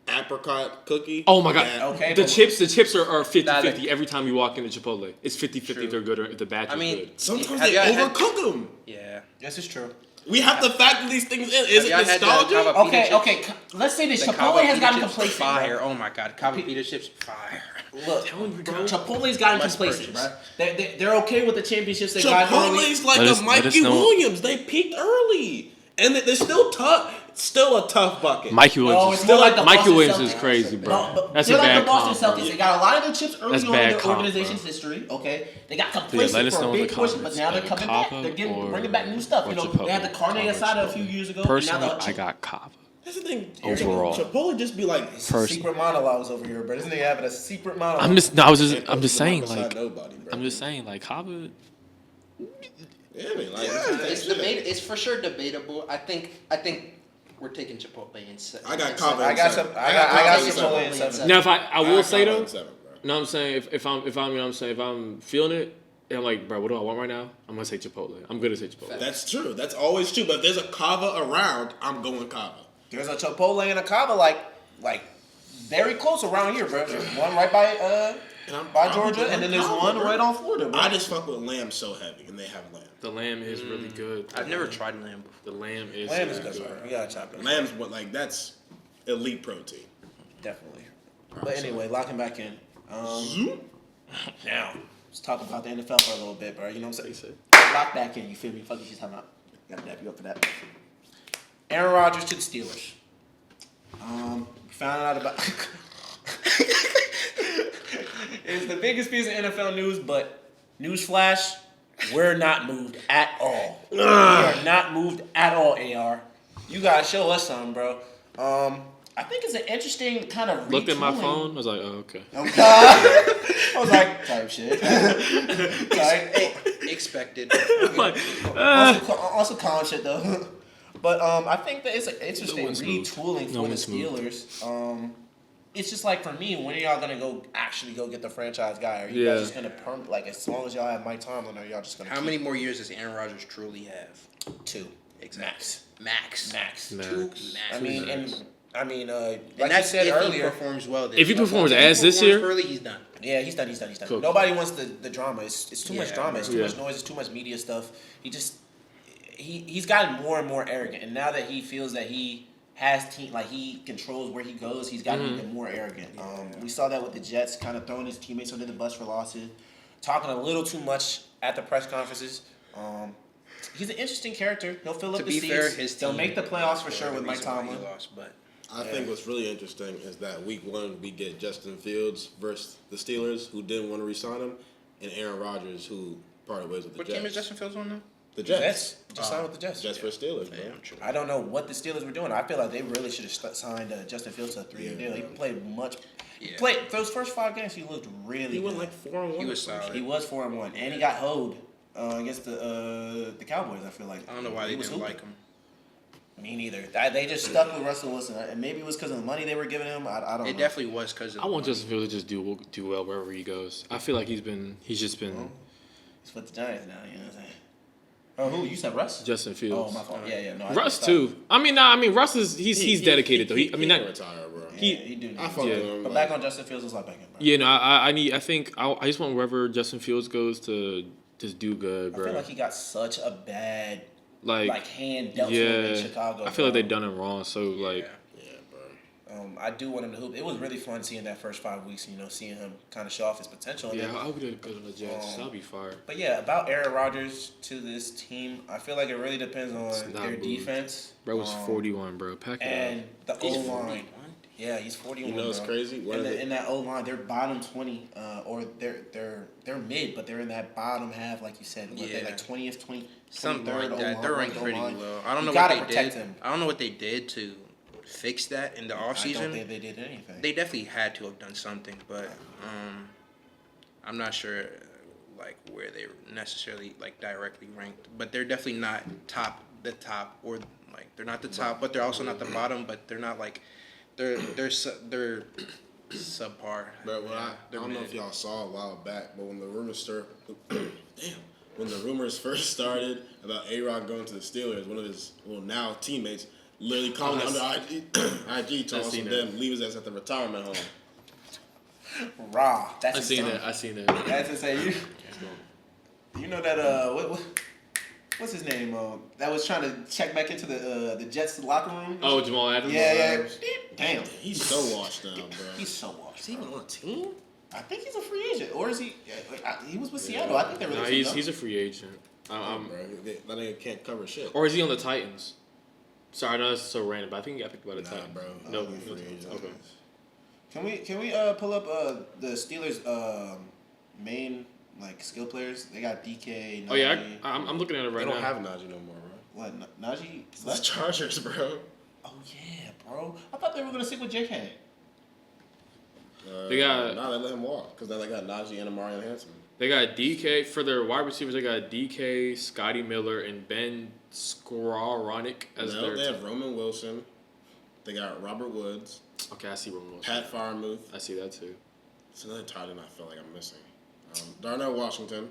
apricot cookie. Oh my god. that- Okay. The but- chips are 50-50 Nah, every time you walk into Chipotle. It's 50-50 True. they're good or if the batch I is mean, good. Sometimes Have they y'all had- overcook them. Yeah. This is true. We have to factor these things in. Is it y'all had the nostalgia? Cava Okay. pita Okay. chips? Let's say this. The Chipotle Cava has pita gotten chips, complacent. Fire! Bro. Oh my god, Cava pita chips, fire! Look, Telling you, bro. Chipotle's gotten Must complacent, purchase. bro. They're okay with the championships they got early. Chipotle's like Let a us Mikey know. Williams. They peaked early, and they're still tough. Still a tough bucket. Mikey No, Williams it's is more like the Mikey Boston Williams Celtics. is crazy, bro. No, but That's a they're like bad the Boston comp, Celtics. bro. They got a lot of their chips early That's on in bad their comp, organization's bro. history. Okay, they got let complacent us for know a in the big portion, but comments. now they're Like coming Cava back. They're getting or- bringing back new stuff. or You know, Chipotle. they had the carne Cava asada a Chipotle. few years ago. Personally, and now I got Cava. That's the thing. Overall. Chipotle just be like. secret monologues over here, bro. This nigga having a secret monologue. I'm just saying, beside like, nobody, bro. I'm just saying, like, Cava. Yeah, I mean, like, It's debate. It's for sure debatable. I think we're taking Chipotle in seven. I got in Cava. seven. I got some. I got Cava Chipotle in in seven. seven. Now, if I will say Cava though, in seven, bro. no, I'm saying if I'm feeling it, and I'm like, bro, what do I want right now? I'm gonna say Chipotle. I'm gonna say Chipotle. That's true. That's always true. But if there's a Cava around, I'm going Cava. There's a Chipotle and a Cava like very close around here, bro. There's one right by Georgia, and then there's Cava, one bro. right on Florida, bro. I just fuck with lamb so heavy, and they have lamb. The lamb is really good. I've never tried lamb before. The lamb is Lamb is really good, good. bro. You gotta chop it. Lamb's what like that's elite protein. Definitely. But anyway, locking back in. Now, let's talk about the NFL for a little bit, bro. You know what I'm saying? Lock back in, you feel me? Fuck you, she's talking about. Gotta dap you up for that. Aaron Rodgers to the Steelers. We found out about. It's the biggest piece of NFL news, but newsflash, we're not moved at all. We are not moved at all, AR. You gotta show us something, bro. I think it's an interesting kind of Looked at my retooling. phone. I was like, oh, okay. I was like, type shit. Expected. Also calm shit though. But I think that it's an interesting one's moved. retooling No for the one's moved. Steelers. It's just like for me, when are y'all gonna actually go get the franchise guy? Are you Yeah. guys just gonna like as long as y'all have Mike Tomlin, are y'all just gonna How keep many more years does Aaron Rodgers truly have? 2 Max. max? Two max. I mean, like And you that's said if earlier. he performs well. If he performs If as this year, early, he's done. Yeah, he's done. Cool. Nobody wants the drama. It's too much Yeah, drama. It's too yeah. much noise. It's too much media stuff. He's gotten more and more arrogant, and now that he feels that he has team, like he controls where he goes, he's gotten even more arrogant. We saw that with the Jets, kind of throwing his teammates under the bus for losses. talking a little too much at the press conferences. He's an interesting character. He'll fill up To the be seats. fair, his They'll team make the playoffs for sure the with Mike reason why he Tomlin. lost, but I think what's really interesting is that week 1 we get Justin Fields versus the Steelers, who didn't want to re-sign him, and Aaron Rodgers, who parted ways with the what Jets. team is Justin Fields on now? The Jets Jets. just signed with the Jets. Jets for Steelers, bro. Yeah, I'm sure. I don't know what the Steelers were doing. I feel like they really should have signed Justin Fields to a 3-year deal. He played much. Yeah. Played those first 5 games. He looked really. He went good. like 4-1. He was solid. He was 4-1, and he got hoed against the Cowboys. I feel like I don't know why they He was didn't hooping. like him. Me neither. They just stuck with Russell Wilson, and maybe it was because of the money they were giving him. I don't know. It definitely was because of. I want Justin Fields to just do well wherever he goes. I feel like he's just been He's with the Giants now. You know what I'm saying? Oh, who you said Russ? Justin Fields. Oh, my fault. Yeah. No, Russ too. I mean, Russ is he's dedicated though. He Not can retire, bro. He do. I fuck Yeah. with him. But like, back on Justin Fields, let's lock back in, bro. Yeah, no, I think I just want wherever Justin Fields goes to just do good, I bro. feel like he got such a bad like hand dealt to him in Chicago. I feel like bro. they done him wrong. So like, yeah, bro. I do want him to hoop. It was really fun seeing that first 5 weeks. Seeing him kind of show off his potential. And yeah, then, I would go to the Jets. That'll be fire. but yeah, about Aaron Rodgers to this team, I feel like it really depends It's on not their moved. defense. Bro was 41, bro. Pack it And up. the O He's line. 41. Yeah, he's 41. You know what's bro. crazy? In that O line, they're bottom 20, or they're mid, but they're in that bottom half, like you said. What, Yeah. they're like 20th, 23rd Something like that. O-line, They're ranked pretty O-line. low. I don't You know gotta what they protect did. him. I don't know what they did to fix that in the I don't offseason. think they did anything. They definitely had to have done something, but I'm not sure like where they necessarily like directly ranked. But they're definitely not the top, or like they're not the top, but they're also not the bottom. But they're not like they're subpar. But what I They're don't know mid. if y'all saw a while back, but when the rumors when the rumors first started about AROD going to the Steelers, one of his now teammates literally called Oh, under IG told seen some that. them leave his ass at the retirement home. Raw. That's I seen insane. that. I seen that. That's insane. You know that what's his name? That was trying to check back into the Jets locker room. Oh, Jamal Adams. Yeah. Damn. He's so washed down, bro. He's so washed. Is he even on a team? I think he's a free agent, or is he? He was with Seattle. I think they're No, really. he's a free agent. Bro, that nigga can't cover shit. Or is he on the Titans? Sorry, I know that's so random, but I think he got picked by the Nah, Titans. bro. No, He's free agent. Okay. Can we pull up the Steelers main like skill players? They got DK. Oh yeah, Najee. I'm looking at it They right don't now. have Najee no more, bro. What Najee? It's the Chargers, bro. Oh yeah, bro. I thought they were gonna stick with JK. They got- Nah, they let him walk because they got Najee and Amari Hanson. They got DK for their wide receivers. They got DK, Scotty Miller, and Ben Skowronek as No, their. they have Roman Wilson. They got Robert Woods, Okay, I see Roman Wilson. Pat Freiermuth. I see that too. It's another tight end I feel like I'm missing. Darnell Washington.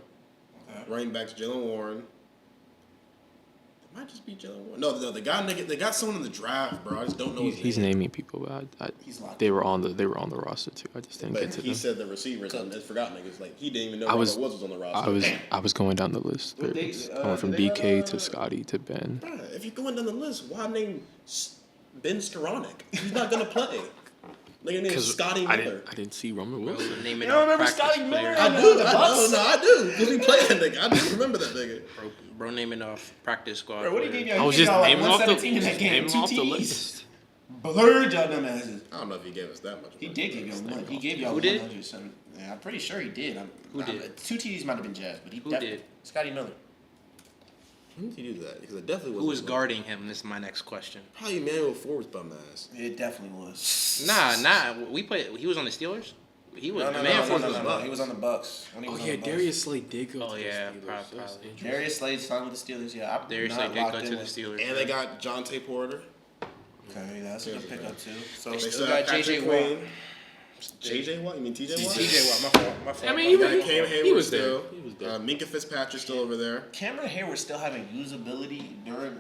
Running backs Jalen Warren. It might just be Jalen Warren. No, they got someone in the draft, bro. I just don't know his He's name. naming people, but He's locked. they were on the roster too. I just didn't But get to he them. said the receivers. I forgot niggas. Like he didn't even know I Robert was- Woods was on the roster. I was going down the list. Well, they- Going from do they DK have, to Scotty to Ben. Bruh, if you're going down the list, why name Ben Skowronek? He's not gonna play. Nigga named Scotty I Miller. didn't see Roman Wilson. Name it You don't off remember practice Scotty Miller? players. I the do. Bucks? I do. Because we play that nigga. I do remember that nigga. Bro naming off practice squad. Bro, what he players. gave y'all? I was He gave just y'all, like, naming off the 117 in that game. naming 2 off the TDs. list. Blurred y'all dumbasses. I don't know if he gave us that much. He money. did give y'all one. He gave y'all Who did? 100 something. Yeah, I'm pretty sure he did. Who did? 2 TDs might have been Jazz, but he Who definitely. did? Scotty Miller. When did he do that? Because it definitely was. Who was guarding him? This is my next question. Probably Emmanuel Ford's bum ass. It definitely was. Nah. We played. He was on the Steelers. He was. No. He was on the Bucks. When he Oh was on yeah, the Bucks. Darius Slay did go Oh, to yeah, the Steelers. probably. That's interesting. Darius Slade signed with the Steelers. Yeah, I'm Darius not Slay did locked go in to the with- Steelers. And they got Jonte Porter. Okay, that's a good pickup too. So They still got got J.J. Patrick Queen. JJ Watt? You mean TJ Watt? TJ Watt. My fault. I mean, Got Cam Hayward he was still. there. He was there. Minka Fitzpatrick still over there. Cameron Hayward still having usability during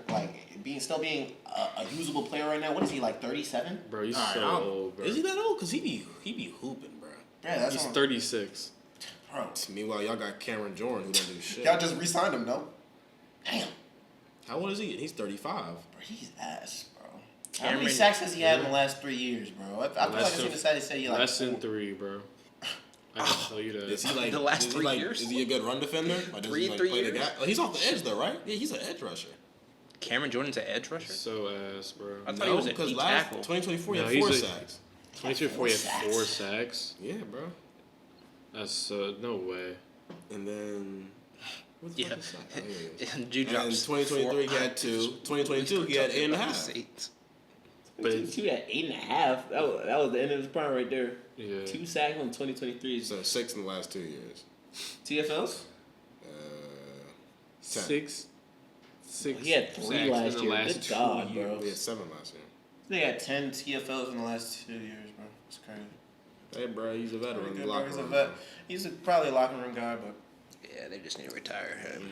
still being a usable player right now. What is he like 37? Bro, he's All right, so old, bro. Is he that old? Because he be hooping, bro. Yeah, that's He's on- 36. Bro, Meanwhile, y'all got Cameron Jordan who don't do shit. y'all just re-signed him, no? Damn, How old is he? He's 35. bro, he's ass, bro. How Cameron- many sacks has he had in the last 3 years, bro? I feel like Less it's than- even sad to say he like Less than 3, bro. I can tell you that. Is he like The last is 3 he years? Is he a good run defender? Like, does he like 3 play the years? gap? Oh, he's off the edge though, right? Yeah, he's an edge rusher. Cameron Jordan's an edge rusher. So ass, bro. I thought he was a because deep last tackle. 2024 he No, had he's 4 a- sacks. 2024 he had 4 sacks. Yeah, bro. That's no way. And then what the Yeah. fuck is that? Oh, yeah, yeah. And Jude And in drops 2023 he had 2. 2022 he had 8.5. Saints. But He had 8.5. That was the end of his prime right there. yeah. 2 sacks in 2023. So 6 in the last 2 years. TFLs? 10. Six. He had 3 sacks last in the year. last Good 2 God, bro. years. We had 7 last year. They had 10 TFLs in the last 2 years, bro. It's crazy. Hey, bro, he's a veteran. Pretty good, Locker bro. He's a room, vet. bro. He's probably a locker room guy, but Yeah, they just need to retire him.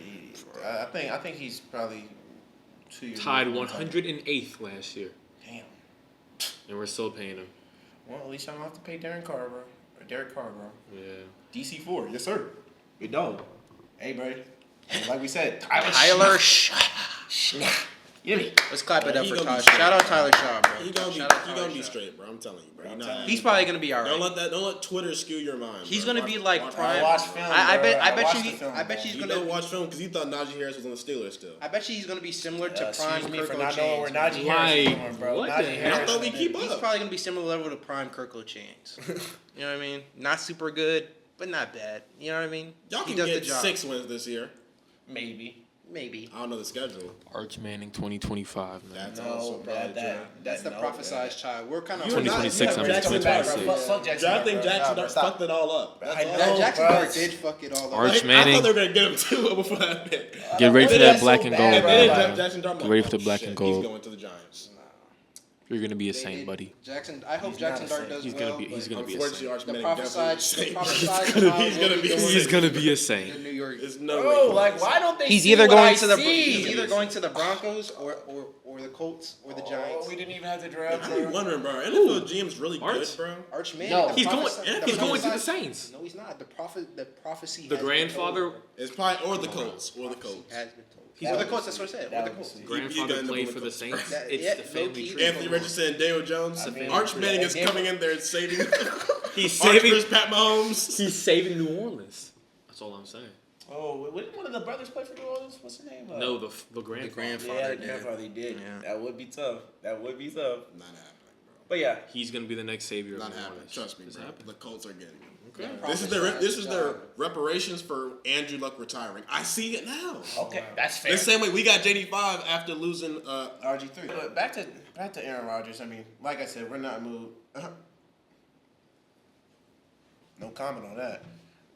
I think he's probably 2 years. Tied older. 108th last year, Damn. and we're still paying him. Well, at least I don't have to pay Derek Carr, bro. Or Derek Carr, bro. Yeah. DC4, yes sir. Good dog. Hey, bro. And like we said, Tyler Shaw. Give me. Let's clap it up He for gonna Tyler. be straight. Shout out Tyler Shaw, bro. He gonna Shout out he Tyler gonna be Shaw. straight, bro. I'm telling you, bro. I'm You're telling not, you. He's probably gonna be all don't right. let Twitter skew your mind. He's bro. gonna be like watch, prime. I watch film, I bro. bet I watched you. the film, I bet bro. he's You gonna. don't watch film because you thought Najee Harris was on the Steelers still. I bet you he's gonna be similar to prime Excuse me Kirk for not knowing where Chains. Najee Harris is Like, going, bro. what Najee the hell? I Harris. thought we keep He's up. probably gonna be similar level to prime Kirk Chains. You know what I mean? Not super good, but not bad. You know what I mean? Y'all He can does the get job. 6 wins this year. Maybe. Maybe. I don't know the schedule. Arch Manning 2025, man. That's No, also probably true. That's the no, prophesized child. We're kind of. You were not- 2026, yeah, I'm Jackson just Dart, 2026. Fuck Jackson. I think Dart, bro. Jackson Nah, Dart bro, fucked it all up. That's I all. know. That Jackson bro. Dart did fuck it all up. Arch I Manning. thought they were gonna get him too before that pick. Get ready for that black and gold, bad, And bro. then man. Jackson Dart. Get ready for the oh, black shit, and gold. He's going to the Giants. You're gonna be a They saint, did- buddy. Jackson. I hope He's Jackson not a Dart saint. does He's well. gonna be. He's but gonna be a Unfortunately, saint. Arch The Manning prophesized. definitely The is a prophesized saint. child He's gonna will be a going saint. He's gonna be a to saint. New York. There's no way. Bro, like, why don't they He's see either what going I to the see? he's either going to the Broncos or the Colts or the Giants. Oh, we didn't even have to draft, I be bro. wondering, bro. NFL GM's really Arch? good, bro. Arch Manning. No. the He's going. prophesy- He's going to the prophesized- Saints. No, he's not. The prophecy. The has been grandfather. told. It's probably or the Colts or the Prophecy Colts. has been told. He's Or the gonna- Colts. That's what I said. Or That the was- Colts. You Grandfather gotta played know for the the Saints. That- It's yeah, the low family key. tree. Anthony Richardson and Daniel Jones. I mean, Arch Manning is yeah. coming in there and saving. He's Arch saving. versus Pat Mahomes. He's saving New Orleans. That's all I'm saying. Oh, wouldn't one of the brothers play for New Orleans? What's his name? No, the grandfather. grandfather. Yeah, the did. grandfather he did. Yeah. That would be tough. Not happening, bro. But yeah, He's gonna be the next savior. Not of New happening. Orleans. Trust me, It's bro. happening. The Colts are getting him. Okay. This is their reparations for Andrew Luck retiring. I see it now. okay, that's fair. The same way we got JD5 after losing. RG3. But back to Aaron Rodgers. I mean, like I said, we're not moved. No comment on that.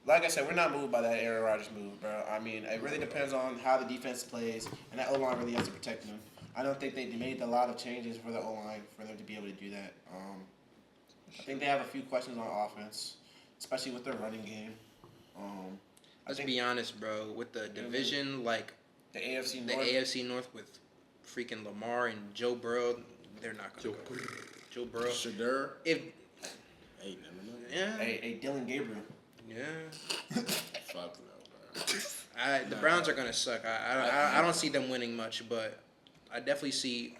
Like I said, we're not moved by that Aaron Rodgers move, bro. I mean, it really depends on how the defense plays, and that O-line really has to protect them. I don't think they made a lot of changes for the O-line for them to be able to do that. I think they have a few questions on offense, especially with their running game. Let's be honest, bro. With the division, like The AFC the North. AFC North with freaking Lamar and Joe Burrow, they're not gonna go. Joe Burrow. Shadur. If Hey, never know. yeah, Hey, Dylan Gabriel. yeah. Fuck no, bro. The Browns are gonna suck. I don't see them winning much, but I definitely see.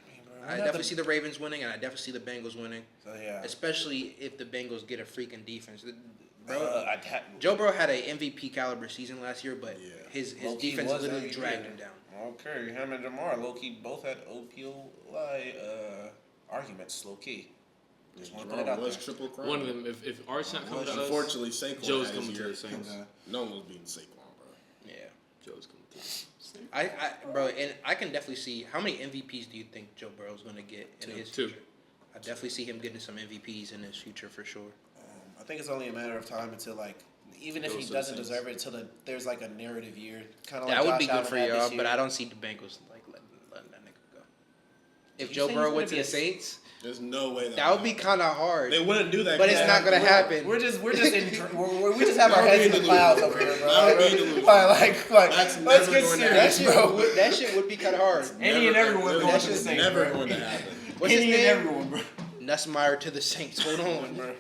I definitely see the Ravens winning, and I definitely see the Bengals winning. So yeah. Especially if the Bengals get a freaking defense. Bro, I'd ha- Joe Burrow had an MVP caliber season last year, but Yeah. his Low-key defense was literally MVP. dragged him down. Okay, him and Jamar low-key both had OPOI arguments, low-key. Just want to put it out was there. triple crown. One of them. If Arch not coming to us, Unfortunately, Saquon Joe's had his coming to year. the Saints. No one was beating Saquon, bro. Yeah. Joe's coming to us. Bro, and I can definitely see how many MVPs do you think Joe Burrow's going to get in his Two. future? I definitely see him getting some MVPs in his future for sure. I think it's only a matter of time until, like, even if Goes he to the doesn't Saints. deserve it, until there's, like, a narrative year. Kind of like That would Josh be good Allen for had y'all, this but year. I don't see the Bengals like letting that nigga go. If You Joe think Burrow he's went to gonna the be a- Saints, There's no way that would be kind of hard. They wouldn't do that. But it's not gonna happen. We're just in, we just have our That'll heads be in the the clouds delusion. over here, bro. That'll be the delusion. Like, That's let's never get going to serious, happen. bro. That shit would be kind of hard. Any and everyone That going to shit's the Saints, never bro. going to happen. What's his Any and name? everyone, bro. Nussmeier to the Saints. Hold on, bro.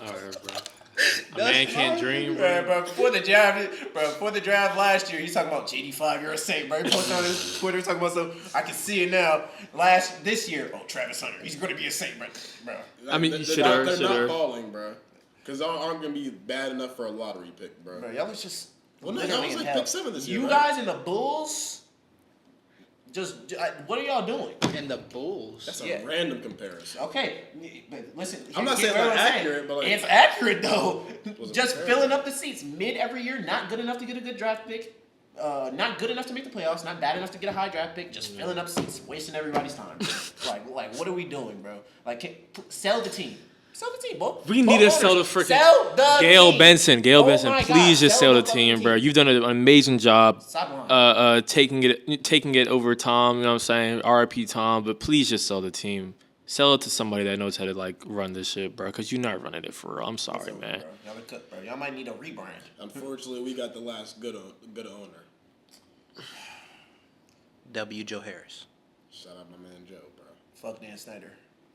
All right, bro. A man can't dream, Bro, bro. before the draft last year, he's talking about JD5, you're a saint, bro. He posted on his Twitter talking about some. I can see it now. This year, Travis Hunter, he's going to be a saint, bro. I mean, they're should not balling, bro. Because they aren't going to be bad enough for a lottery pick, bro. Bro, y'all was just. Well, no, y'all was like pick 7 this year, You right? guys in the Bulls, what are y'all doing? And the Bulls. That's a random comparison. Okay, but listen. I'm not saying here's it's what I'm accurate, but like, it's accurate though. Was it Just fair? filling up the seats mid every year, not good enough to get a good draft pick. Not good enough to make the playoffs, not bad enough to get a high draft pick, just filling up seats, wasting everybody's time. like, what are we doing, bro? Like, sell the team. Sell the team, bro. We need to sell the freaking Sell the Gail team. Benson. Oh my Please God, just sell the fucking team, bro. You've done an amazing job. Sideline. Taking it over Tom. You know what I'm saying? R.I.P. Tom. But please just sell the team. Sell it to somebody that knows how to like run this shit, bro. Because you're not running it for real. I'm sorry, man. Bro. Y'all been cooked, bro. Y'all might need a rebrand. Unfortunately, we got the last good owner. W. Joe Harris. Shout out my man Joe, bro. Fuck Dan Snyder.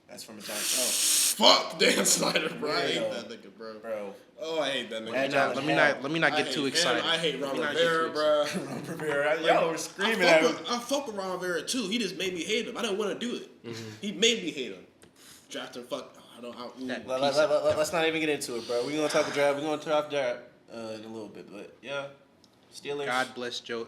That's from a Giants. Fuck Dan Snyder, bro. I hate Yeah. that nigga, bro. Bro. Oh, I hate that nigga. Let me not get too excited. I hate Let Ron me not get too Rivera, excited. bro. Y'all were screaming at him. I fuck with Ron Rivera too. He just made me hate him. I didn't want to do it. He made me hate him. Drafting fuck. I don't. Let's not even get into it, bro. We're gonna talk draft. We're gonna talk draft in a little bit, but yeah, Steelers. God bless Joe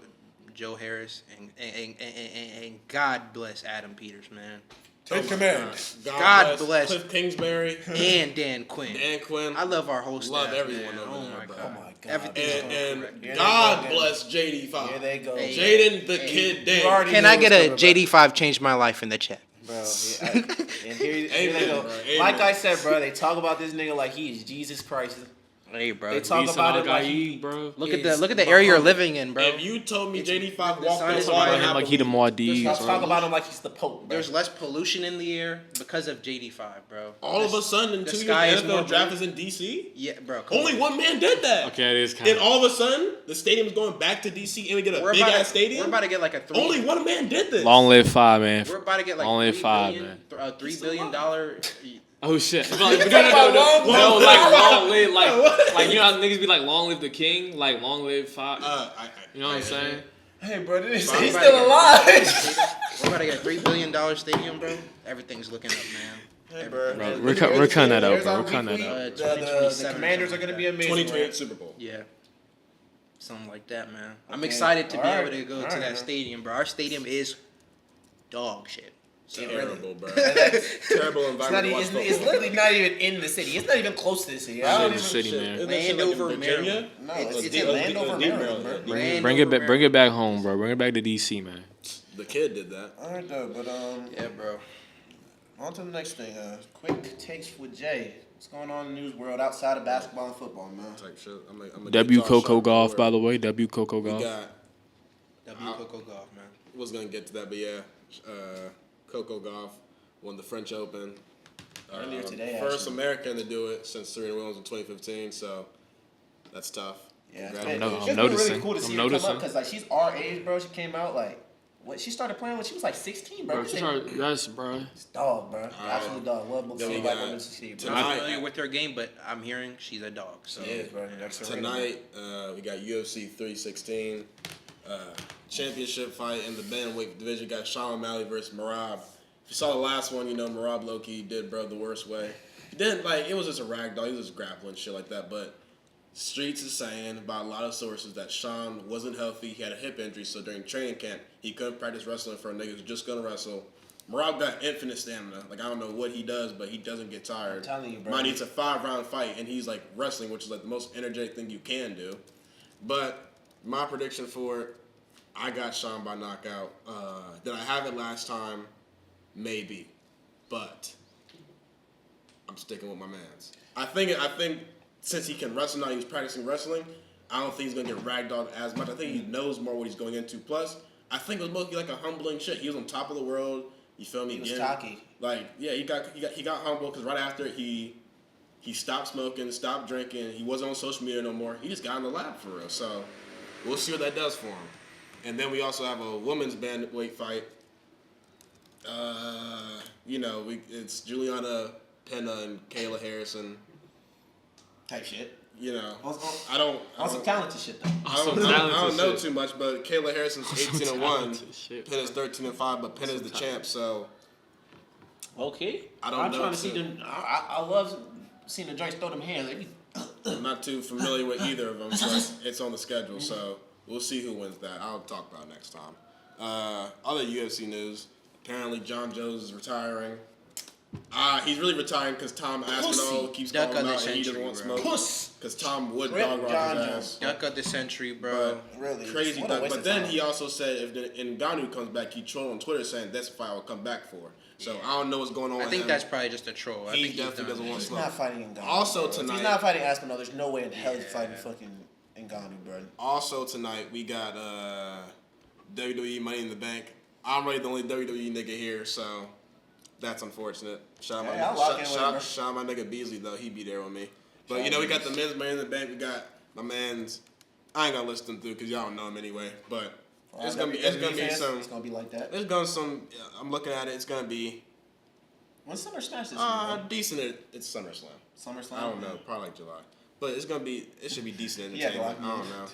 Harris and God bless Adam Peters, man. Take command. God bless Cliff Kingsbury and Dan Quinn. Dan Quinn. I love our whole staff. Love everyone man. over Oh there, my bro. god. Oh my God. Everything's going And correct. Here God they go bless JD5. Here they go. Hey. Jaden the Kid Dan. You already Can knew I it get was a coming, JD5 changed my life in the chat? bro? And here they Amen, go. bro. Like Amen. I said, bro, they talk about this nigga like he is Jesus Christ. Hey, bro. They talk about it like he, bro. Look at is the area you're living in, bro. If you told me JD5 walked sign the is wall, about Him like he the Muad'Dib, Let's talk bro. about him like he's the Pope, bro. There's less pollution in the air because of JD5, bro. all of a sudden in the 2 years, sky is the more NFL draft blue. is in DC. Yeah, bro. come Only on. one man did that. Okay, it is kind And of. all of a sudden, the stadium's going back to DC, and we get a We're big about ass to- stadium. We're about to get like a three. Only one man did this. Long live 5, man. We're about to get like Long live 3 5, billion, man. $3 billion. Oh shit! No, talking about long live like long live, like you know how niggas be like long live the king, like long live 5. You know what I'm saying? Hey, bro, he's Bro, still everybody get- alive. We're about to get a $3 billion stadium, bro. Everything's looking up, man. Hey, bro. Bro, we're cutting that out, bro. We're cutting that out. The 2027 Commanders are going to be amazing. 2028 right? Super Bowl. Yeah. Something like that, man. I'm Okay. excited to be All able right. to go All to right, that man. stadium, bro. Our stadium is dog shit. Terrible, bro. That's- Terrible It's, environment to watch it's football. literally not even in the city. It's not even close to the city. I Shit, don't the even, city, Shit, man. isn't that shit like in Landover, Virginia? Maryland. No, It's it's in in Landover, Maryland, bro. Bring it back home, bro. Bring it back to DC, man. The kid did that. All right, though, but Yeah, bro. on to the next thing. Quick takes with Jay. What's going on in the news world outside of basketball and football, man? Type shit. I'm W Coco Gauff, by the way. W Coco We Gauff. got. Coco Gauff, man. Was gonna get to that, but yeah, Coco Gauff won the French Open. Earlier today, first actually. American to do it since Serena Williams in 2015. So that's tough. Yeah, Congratulations. it's I'm been noticing. really cool to see I'm her come noticing. up because like she's our age, bro. She came out like she started playing when she was like 16, bro. Bro, that's bro. It's dog, bro. Absolute dog. Love Then seeing we black got women succeed, bro. tonight- I'm not familiar with her game, but I'm hearing she's a dog. So She is, bro. That's a Tonight, we got UFC 316 championship fight in the bantamweight division. Got Sean O'Malley versus Merab. If you saw the last one, you know Merab low-key did bro the worst way. He didn't like it was just a ragdoll. He was just grappling shit like that. But streets is saying by a lot of sources that Sean wasn't healthy. He had a hip injury, so during training camp he couldn't practice wrestling for a nigga who's just gonna wrestle. Merab got infinite stamina. Like I don't know what he does, but he doesn't get tired. I'm telling you, bro. Mind you, it's a 5-round fight, and he's like wrestling, which is like the most energetic thing you can do. But my prediction for it, I got Sean by knockout. Did I have it last time? Maybe, but I'm sticking with my man's. I think since he can wrestle now, he was practicing wrestling. I don't think he's gonna get ragdolled as much. I think he knows more what he's going into. Plus, I think it was mostly like a humbling shit. He was on top of the world. You feel me? He was Again, cocky. like yeah, he got humble because right after he stopped smoking, stopped drinking. He wasn't on social media no more. He just got in the lab for real. So we'll see what that does for him. And then we also have a women's bantamweight fight. It's Juliana Pena and Kayla Harrison. type shit. You know, On I don't some talented shit though. I don't know too much, but Kayla Harrison's 18-1. Penn is 13-5, but Penn is the champ, so. Okay. I'm trying to see them. I love seeing the joints throw them hands. They be I'm not too familiar with either of them, but it's on the schedule, so we'll see who wins that. I'll talk about it next time. Other UFC news. Apparently, John Jones is retiring. He's really retiring because Tom Aspinall keeps calling him out and he doesn't want smoke. Because Tom would dog Rodgers' ass. Duck of the century, bro. really Crazy what a duck. waste But of then time. he also said if Ngannou comes back, he trolled on Twitter saying that's the fight I will come back for. So I don't know what's going on I with think him. that's probably just a troll. I He think definitely doesn't want He's smoke. not fighting Ngannou. Also bro. If tonight- he's not fighting Aspinall. There's no way in hell he's fighting fucking Ngannou, bro. Also tonight, we got WWE Money in the Bank. I'm really the only WWE nigga here, so that's unfortunate. Shout Hey, I'll lock in with him, bro. out my nigga Beasley, though. He be there with me. But, you know, we got the men's Money in the Bank. We got my man's. I ain't gonna list them through because y'all don't know him anyway. But it's gonna be some. It's gonna be like that. There's gonna some. I'm looking at it. It's gonna be When's Summer Smash this year? Bro? decent. It's SummerSlam. SummerSlam. I don't know. Probably like July. But it's gonna be. It should be decent Yeah, entertainment. well, I don't know.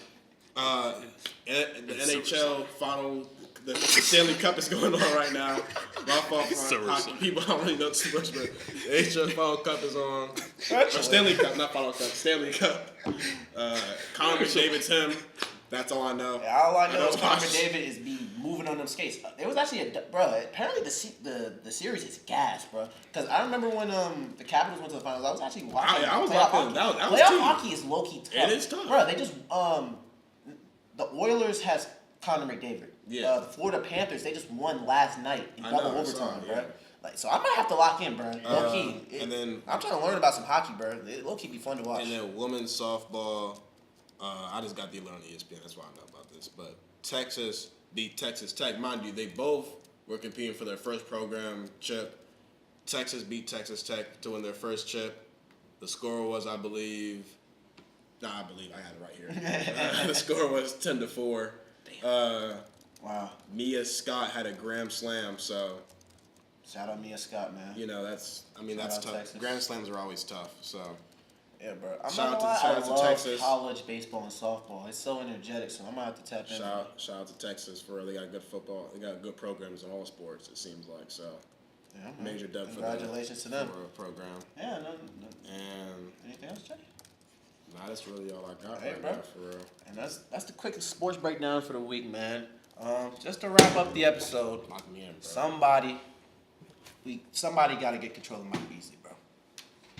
The NHL final. The Stanley Cup is going on right now. My fault for hockey people. I don't really know too much, but the NHL Final Cup is on. Or Stanley Cup, not Final Cup. Stanley Cup. Connor McDavid's him. That's all I know. Yeah, all I know don't is Connor watch. McDavid is be moving on them skates. There was actually bro. Apparently the series is gas, bro. Because I remember when the Capitals went to the finals. I was actually watching. I was playoff watching. hockey. That was Playoff too. hockey is low key tough. It is tough. bro. They just the Oilers has Connor McDavid. Yeah. The Florida Panthers, they just won last night in I double know, I saw overtime, it, bro. yeah. Like, so I might have to lock in, bro. Low key. and then- I'm trying to learn about some hockey, bro. It low key be fun to watch. And then women's softball. I just got the alert on ESPN. That's why I know about this. But Texas beat Texas Tech. Mind you, they both were competing for their first program chip. Texas beat Texas Tech to win their first chip. The score was, I believe. I had it right here. The score was 10-4. Wow. Mia Scott had a grand slam, so Shout out Mia Scott, man. you know that's Shout out tough. Texas. Grand slams are always tough. So Yeah, bro. I'm Shout not out gonna lie, to I love Texas. college baseball and softball. It's so energetic, so I'm gonna have to tap in. shout out to Texas for they got good football. They got good programs in all sports. It seems like so. Yeah, man. Major dub for Congratulations to them. for a program. Yeah, no. And Anything else, Jay? that's really all I got Hey, right bro. now for real. And that's the quickest sports breakdown for the week, man. Just to wrap up the episode, Lock me in, bro. somebody got to get control of Mike Beasley, bro.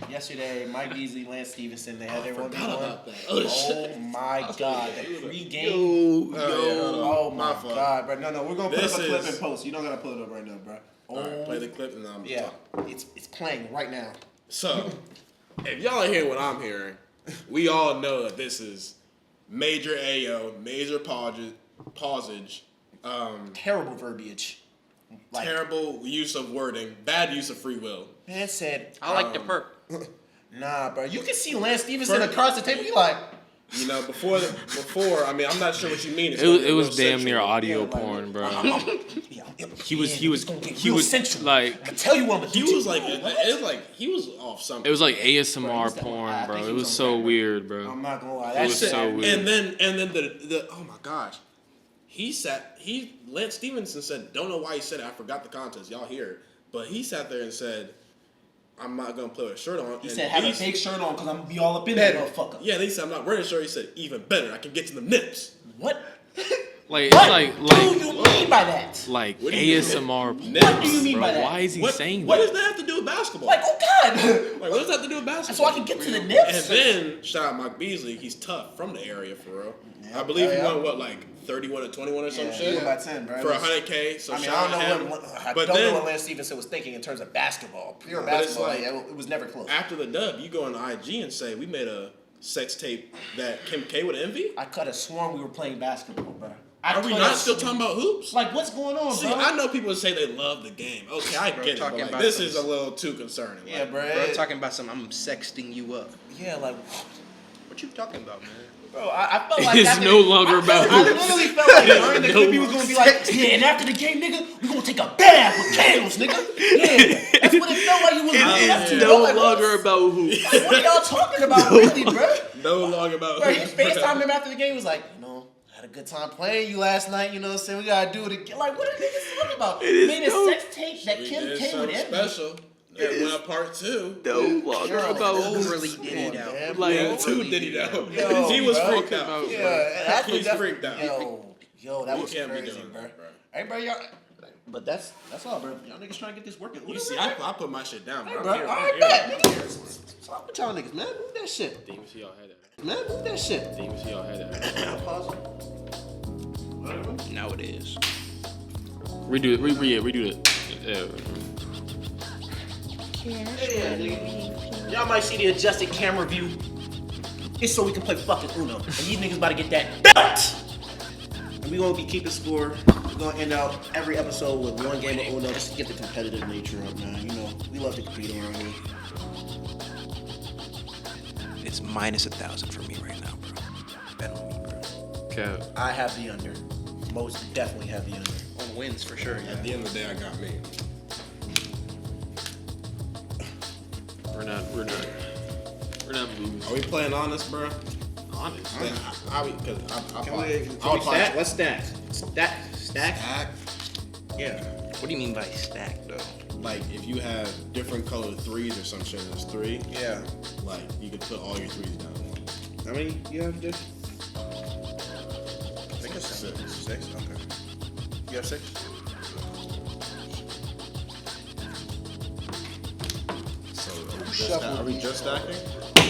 Yesterday, Mike Beasley, Lance Stevenson, they had their 1v1. about that. Oh my God, the pregame. Oh my fault. God, bro. No, we're gonna put This up a clip is- in post. You don't gotta pull it up right now, bro. All right, play the clip and then I'm Yeah, talk. it's playing right now. So, if y'all are hearing what I'm hearing, we all know that this is major AO, major pausage, Terrible verbiage. Like, terrible use of wording, bad use of free will. man said, I like the perp. nah, bro. You can see Lance Stevenson First- across the table. He like, You know, before, I mean, I'm not sure what you mean. It's It was real damn near sensual. audio Yeah, like- porn, bro. yeah, He was central. like, I tell you what, I'm gonna He do was to like, you. it's like he was off something. it was like Bro, ASMR he's that- I porn, think bro. he It was was on so camera. weird, bro. I'm not gonna lie. It That was shit. so weird. And then the oh my gosh, Lance Stevenson said, don't know why he said it. I forgot the context. Y'all hear it, but he sat there and said, I'm not gonna play with a shirt on. He And said, have a he's- big shirt on because I'm gonna be all up in that motherfucker. Yeah, he said, I'm not wearing a shirt. He said, even better, I can get to the nips. What? Like, it's What like do you mean by that? like What do you ASMR mean? porn. What do you mean bro. by that? Why is he saying What that? does that have to do with basketball? Like, oh God. Like, what does that have to do with basketball? So I can get to the And nips. then, shout out Mike Beasley. He's tough from the area, for real. Yeah, I believe he yeah. won, what, like 31 or 21 or some Yeah, shit? he won by 10, bro. For 100K, so I mean, shout I out don't him. know I But don't then, know what Lance Stevenson was thinking in terms of basketball. Pure But it's basketball. like- yeah, it was never close. after the dub, you go on IG and say, we made a sex tape that Kim K would envy? I could have sworn we were playing basketball, bro. Are we not still talking about hoops? Like, what's going on, See, bro? I know people say they love the game. Okay, I Bro, get it, but talking like, about this some- is a little too concerning. Yeah, Like, bro. Bro, talking about some, I'm sexting you up. Yeah, like, What What you talking about, man? Bro, I felt like It's no longer about I who. literally felt like during the clip he was gonna be like, yeah, and after the game, nigga, we gonna take a bath with candles, nigga. Yeah, that's what it felt like he was doing. It's no longer about who. Like, what are y'all talking about, really, bro? No longer about Bro, he FaceTimed him after the game. Was like, had a good time playing you last night. You know what I'm saying? We gotta do it again. Like, what are niggas talking about? Made a sex tape that Kim came with him. special. It went part 2. No longer about who. Overly did it out. Like, 2 did it out. Yo, He was bro. freaked out. Yeah, He's freaked out. Yo, that You was can't be crazy, doing bro. that, bro. Hey, bro, y'all. But that's all, bro. Y'all niggas trying to get this working. You see, I put my shit down, Hey, bro. bro. All right, bet. Stop with y'all niggas, man. Move that shit. Didn't even see y'all had that. Man, move that shit. Didn't even see y'all had that. Pause. Now it is. Redo it. Redo it. Yeah, nigga. Y'all might see the adjusted camera view. It's so we can play fucking Uno. And these niggas about to get that belt. And we gonna be keeping score. We're gonna end out every episode with one game of Uno just to get the competitive nature up, man. You know, we love to compete around here. It's minus 1,000 for me right now, bro. Bet on me, bro. Cap. I have the under. Most definitely have the under. On wins for sure. Yeah. At the end of the day, I got me. We're not moving. Are we playing honest, bro? Honest. Let's stack. Stack? Stack. Yeah. What do you mean by stack, though? Like, if you have different colored 3s or some shit, there's 3. Yeah. Like, you could put all your 3s down. How many you have, Dick? I think it's 6. 6? Okay. You have 6? So, are we just stacking?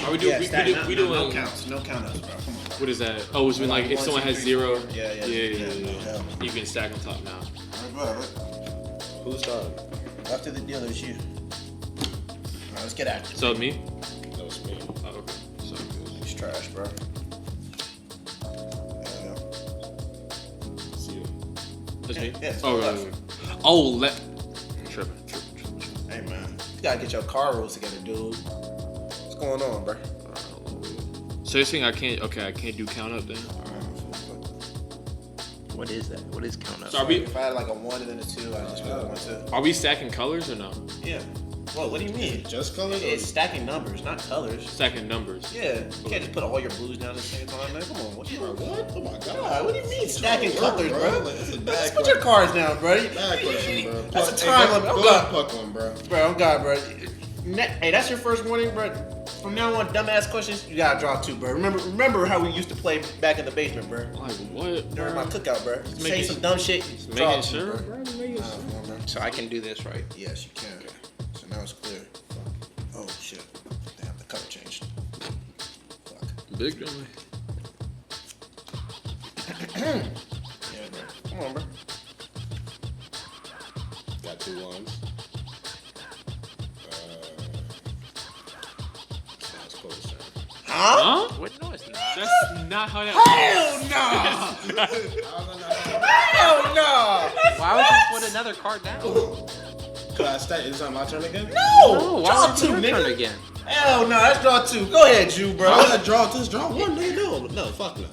Are we doing? We doing? no counts. No countouts, bro. Come on. What is that? Oh, it's when like if One, someone two, has three, 0. four. Yeah. Yeah. You can stack on top now. Who's starting? After the deal, it's you. Alright, let's get active. So me? That was me. Oh, okay. So It's trash, bro. It's you. that's me. Yeah, Oh, left. right. Oh, tripping. Hey, man. You gotta get your car rules together, dude. What's going on, bro? So you're saying I can't do count up then? What is that? What is count up? So are we If I had like a 1 and then a 2, I just put a 1, 2. are we stacking colors or no? Yeah. What do you mean? Just colors? It's stacking numbers, not colors. Stacking numbers. Yeah. You can't just put all your blues down at the same time, man. Come on. What you What? Oh my god. God, what do you mean stacking colors, bro? That's a Just bad put your cards down, bro. Bad question, bro. That's a time limit. Oh, God. Puck one, bro. Bro, oh God, bro. Hey, that's your first warning, bro. From now on, dumbass questions, you gotta draw 2, bro. Remember how we used to play back in the basement, bro. Like what? During my cookout, bro. Say making- some dumb shit, draw Making 2, sure, bro. bro. Making sure. Come on, bro. So I can do this, right? Yes, you can. So now it's clear. Oh shit. Damn, the color changed. Fuck. Big dummy. Yeah, bro. Come on, bro. Got 2 ones. Sounds close, Huh? What? No, it's not. That's not how that Hell no! Hell no! Why would you put another card down? Could I stack? Is it my turn again? No! Why Draw would 2, you turn nigga. again? Hell no, let's draw 2. Go ahead, Jew, bro. I gotta draw this. Draw 1, nigga. No, fuck no.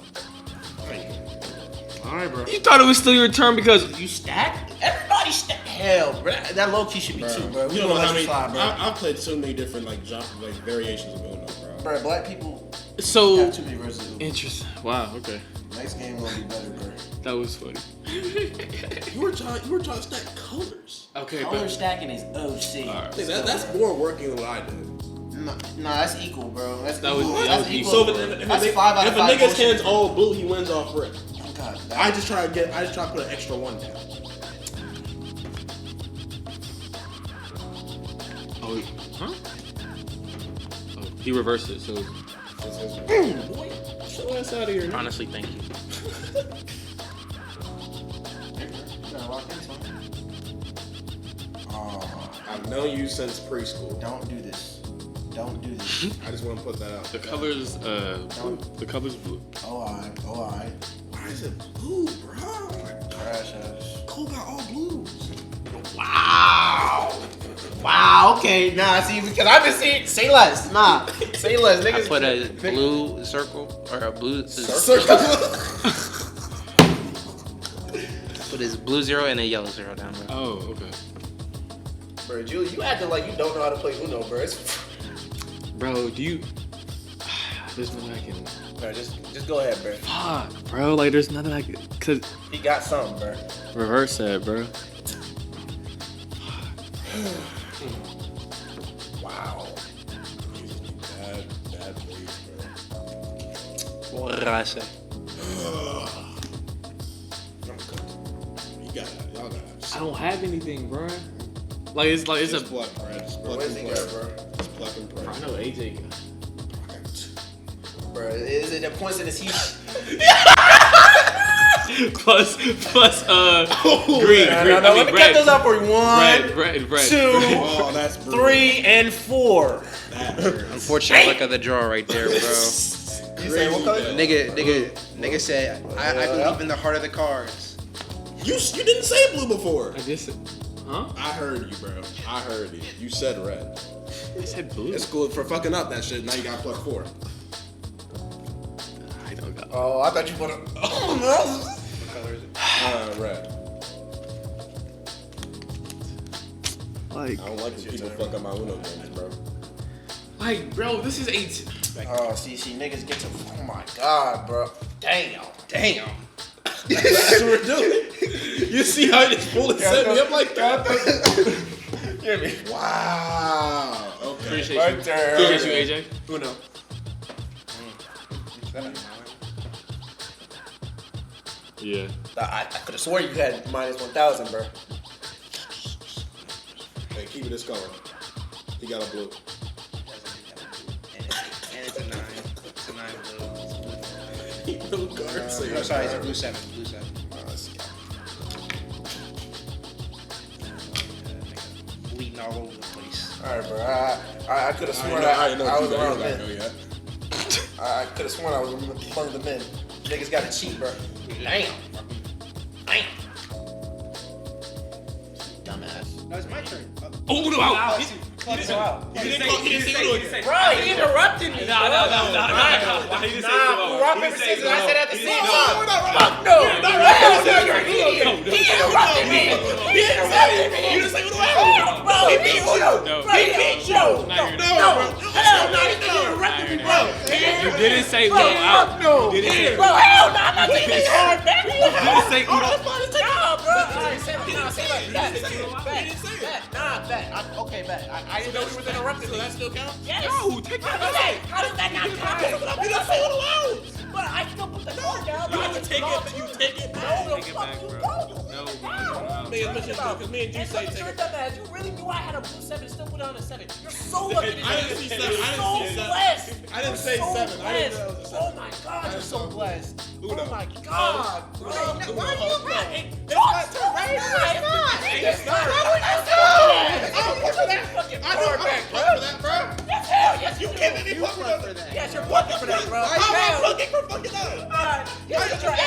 Alright, bro. You thought it was still your turn because You stack? Everybody stack. Hell, bro. That low key should be 2, bro. We You gonna don't know let how you many. slide, bro. I've played so many different like variations of Uno, bro. Bro, black people so have too many verses. interesting. Wow. Okay, Next game will be better, bro. that was funny. You were trying to stack colors. Okay, Color but stacking is OC. Alright. That's more working than what I did. Nah, that's equal, bro. That's That was- equal. that That's was equal. So if That's a 5 out of 5 nigga's bullshit. hand's all blue, he wins off rip. Oh God. I just try to put an extra 1 down. oh, huh? Oh, he reversed it. So Boy, show ass out of here. Nigga. Honestly, thank you. Oh, I've known you since preschool. don't do this. Don't do this. I just want to put that out. the colors, the colors blue. Oh, I. Why is it blue, bro? Trash ass. Cole got all blues. Wow. okay, nah. See, because I've been seeing. Say less, nah. Say less, niggas. I put a blue circle or a blue Circle. Put his blue 0 and a yellow 0 down there. Oh, okay. Bro, you acting like you don't know how to play Uno, bro. Bro, do you? There's nothing I can. Bro, just go ahead, bro. Fuck, bro. Like, there's nothing I can. Cause He got something, bro. reverse that, bro. Wow. Bad plays, bro. What did I say? I'm cooked. Y'all got it. I don't have anything, bro. Like it's a. Just pluck, bro. Just pluck Where's and he play. got, bro? Just pluck and I play. know AJ. Bro, is it a coincidence he? plus green. No, green. no, let me count those up for you. One, Red. 2, Oh, that's brutal. 3, and 4. That hurts. Unfortunate luck of the draw right there, bro. You say what color? Nigga said, I believe in the heart of the cards. You didn't say blue before. I just. Huh? I heard you, bro. I heard you. You said red. I said blue. It's cool for fucking up that shit. Now you got pluck 4. I don't got. Oh, I thought you put a. Oh no. What color is it? Red. Like, I don't like when people fuck up my Uno games, bro. bro, this is 8. Oh, see, niggas get to. Oh my god, bro. Damn. That's what we're doing. You see how this bullet set me up like that? Hear me. Wow. Okay. Appreciate Right you. there. Appreciate you, AJ. Uno. Yeah. I could have sworn you had minus 1,000, bro. Hey, keep it this color. He got a blue. And it's a 9. It's a 9 blue. No guard. No, sorry, it's a blue 7. Blue 7. Bleeding all over the place. All right, bro. I could have sworn I know I was you around don't men. know yet. I could have sworn I was among the men. Niggas got to cheat, bro. Damn. Dumbass. No, it's my turn. Oh, no, out. He didn't say Bro, he interrupted me. Nah. He didn't say Nah, rock, paper, scissors. I said at the same time. We're not Fuck no. Hell no, you're an idiot. He interrupted me. You didn't say Uno. Bro, he beat Uno. No. Bro, he beat Joe. No. Hell no, he interrupted me, bro. You didn't say Bro, Uno out. fuck no. You didn't say Bro, hell no, I'm not taking this hard back. You didn't say Uno. Nah, bro. Alright, say that. Okay, bet. I didn't know he was interrupting me. That still counts? Yes. No, take that Hey, how does that not count? You don't say it aloud. But I still put the card down. You have to take it. You take it back. No, Take it fuck back, you bro. don't. No, Down. Man, listen, because me and you say take it. Dumbass, you really knew I had a blue 7, still put it on a 7. You're so lucky. I didn't see 7. You're so blessed. I didn't say You're so 7. I didn't know it was a 7. Oh my god, you're so blessed. Uno. Oh my god. Bro, why are you mad? It's my turn, right? It's not. I don't fuck for that, bro. Yes, hell yes, you Giving me fuck for that. Yes, you're fucking for that, bro. I'm not fucking for fucking that. Yes, your ass.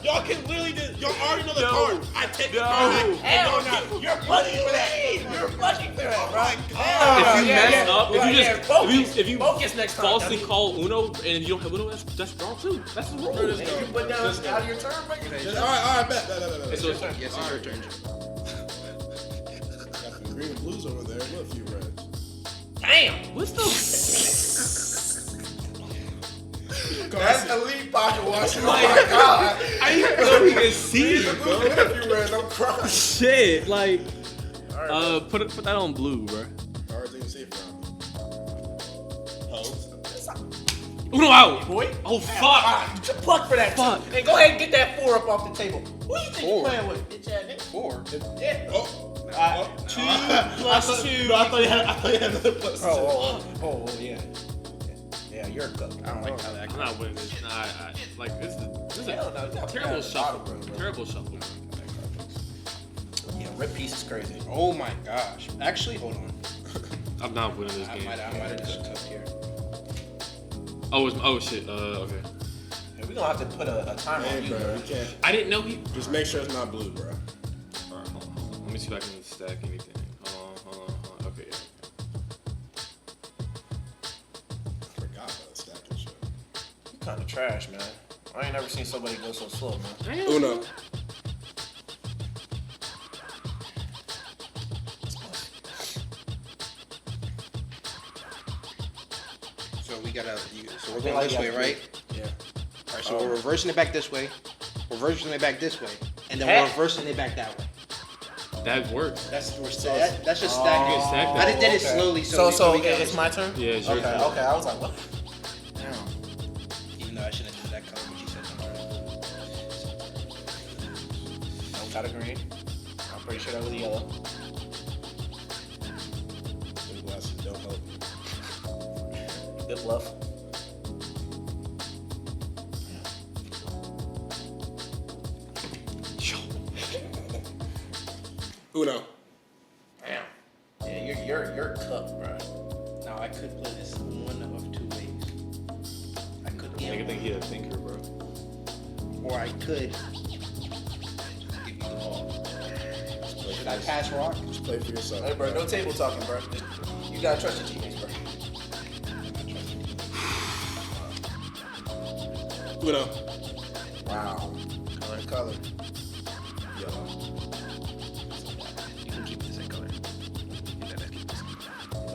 Y'all can literally just, y'all already know the card. I take the No. card back. Hell And no. You're fucking for that. You're fucking for that, bro. If you mess up, if you focus next time. falsely call Uno and you don't have Uno, that's wrong too. That's the rule. If you put down out of your turn, bro. All right, bet. It's your turn. Yes, it's your turn. Got some green and blues over there. What a few reds. Damn. What's the? That's elite pocket watching. Oh my god. I didn't know we can see it, bro. I'm crying. Shit, like, put that on blue, bro. Cards ain't safe around me. Hoes. Uno out. Boy. Oh fuck. Pluck for that. Fuck. Hey, go ahead and get that 4 up off the table. Who you think you playing with? Bitch ass nigga. 4. Yeah. Oh. 2 plus 2. No, I thought you had another plus. Oh, yeah. Yeah, you're a cook. I don't like how that I'm not winning this. Nah, I like this is Hell no, a terrible shuffle, bro. Terrible shuffle. Yeah, rip piece is crazy. Oh my gosh. Actually, hold on. I'm not winning this I game. might have just cooked here. Oh shit. Okay. Yeah, we gonna have to put a timer on Hey, you, bro, bro. you can't. I didn't know he. Just make sure it's not blue, bro. Alright, hold on. Let me see if I can stack anything. Hold on. Okay, yeah. I forgot about stacking shit. You kind of trash, man. I ain't never seen somebody go so slow, man. Uno. So we gotta. So we're going this way, right? Yeah. All right. So we're reversing it back this way. Reversing it back this way, and then Hey. we're reversing it back that way. That works. That's that's just stacking. You can stack that. I just did it Okay. slowly, So we got it's my turn? Yeah, it's your Okay, turn. okay. I was like, what? Damn. Even though I shouldn't have did that color, but you said no. Don't got a green. I'm pretty sure that was a yellow. Them glasses don't help you. Good bluff. Uno. Damn. Yeah, you're cooked, bro. Now I could play this one of two ways. I could I gamble, think he's a thinker, bro. or I could give you the ball. Should I pass rock? Just play for yourself. Hey, bro, no table talking, bro. You gotta trust your teammates, bro. Uno. Wow. Color. Yellow. You can keep this in color. You gotta keep this in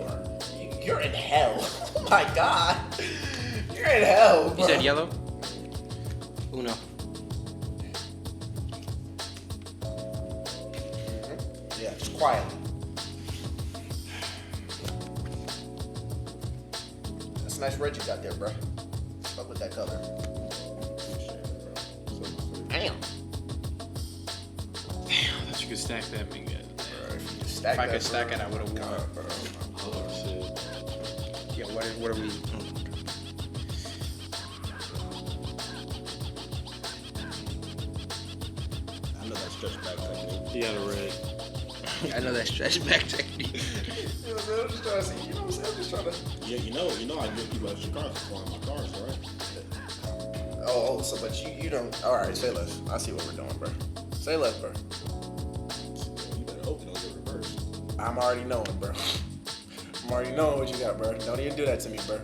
color. You're in hell. Oh my god. You're in hell, bro. You said yellow? Uno. Yeah, just quietly. That's a nice red you got there, bro. Fuck with that color. Damn. Damn, I thought you could stack that, man. Stack If I that, could stack bro. it, I would have won. God, bro. Oh, shit. Yeah, what are we? I know that stretch back technique. He had a red. I know that stretch back technique. You know what I'm just trying to see. You know what I'm saying? I'm just trying to. Yeah, you know I give people extra cards for flying my cars, right? Oh, so but you don't. All right, say less. I see what we're doing, bro. Say less, bro. You better hope you don't get reversed. I'm already knowing, bro. I'm already knowing what you got, bro. Don't even do that to me, bro.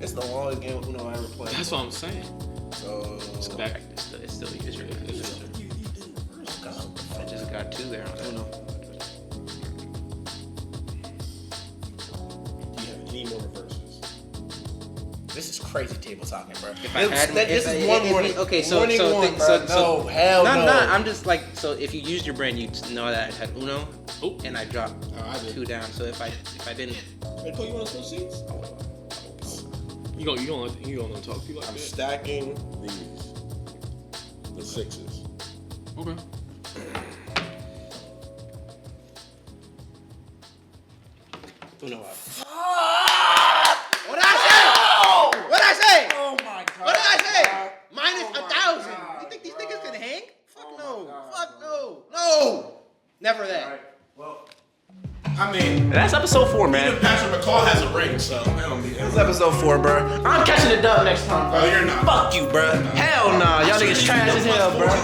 It's the longest game of Uno I ever played. That's what I'm saying. So. It's back. It's still yours. You didn't reverse. I just got two there on that. Uno. Do you have any more reverses? This is crazy table talking, bro. If I had, this if is I- one if- morning. Okay, so morning so, one, think- bro. so No, hell no. I'm just like, so if you used your brain, you'd know that I had Uno, Oh. and I dropped I did. two down. So if I didn't, Hey, Cole, you want to switch seats? You gonna talk to you like I'm that? stacking these. The sixes. Okay. Uno out. What did I say? What did I say? Oh my god. What did I say? God. Minus Oh my 1,000. God. You think these niggas can hang? Fuck Oh no. my God. Fuck no. No. Never that. All right. Well, I mean, that's episode 4, man. Patrick McCall has a ring, so I don't need This is it. episode 4, bro. I'm catching the dub next time, bro. Oh, you're not. Fuck you, bro. Hell nah. Y'all niggas trash as hell, bro. Bro,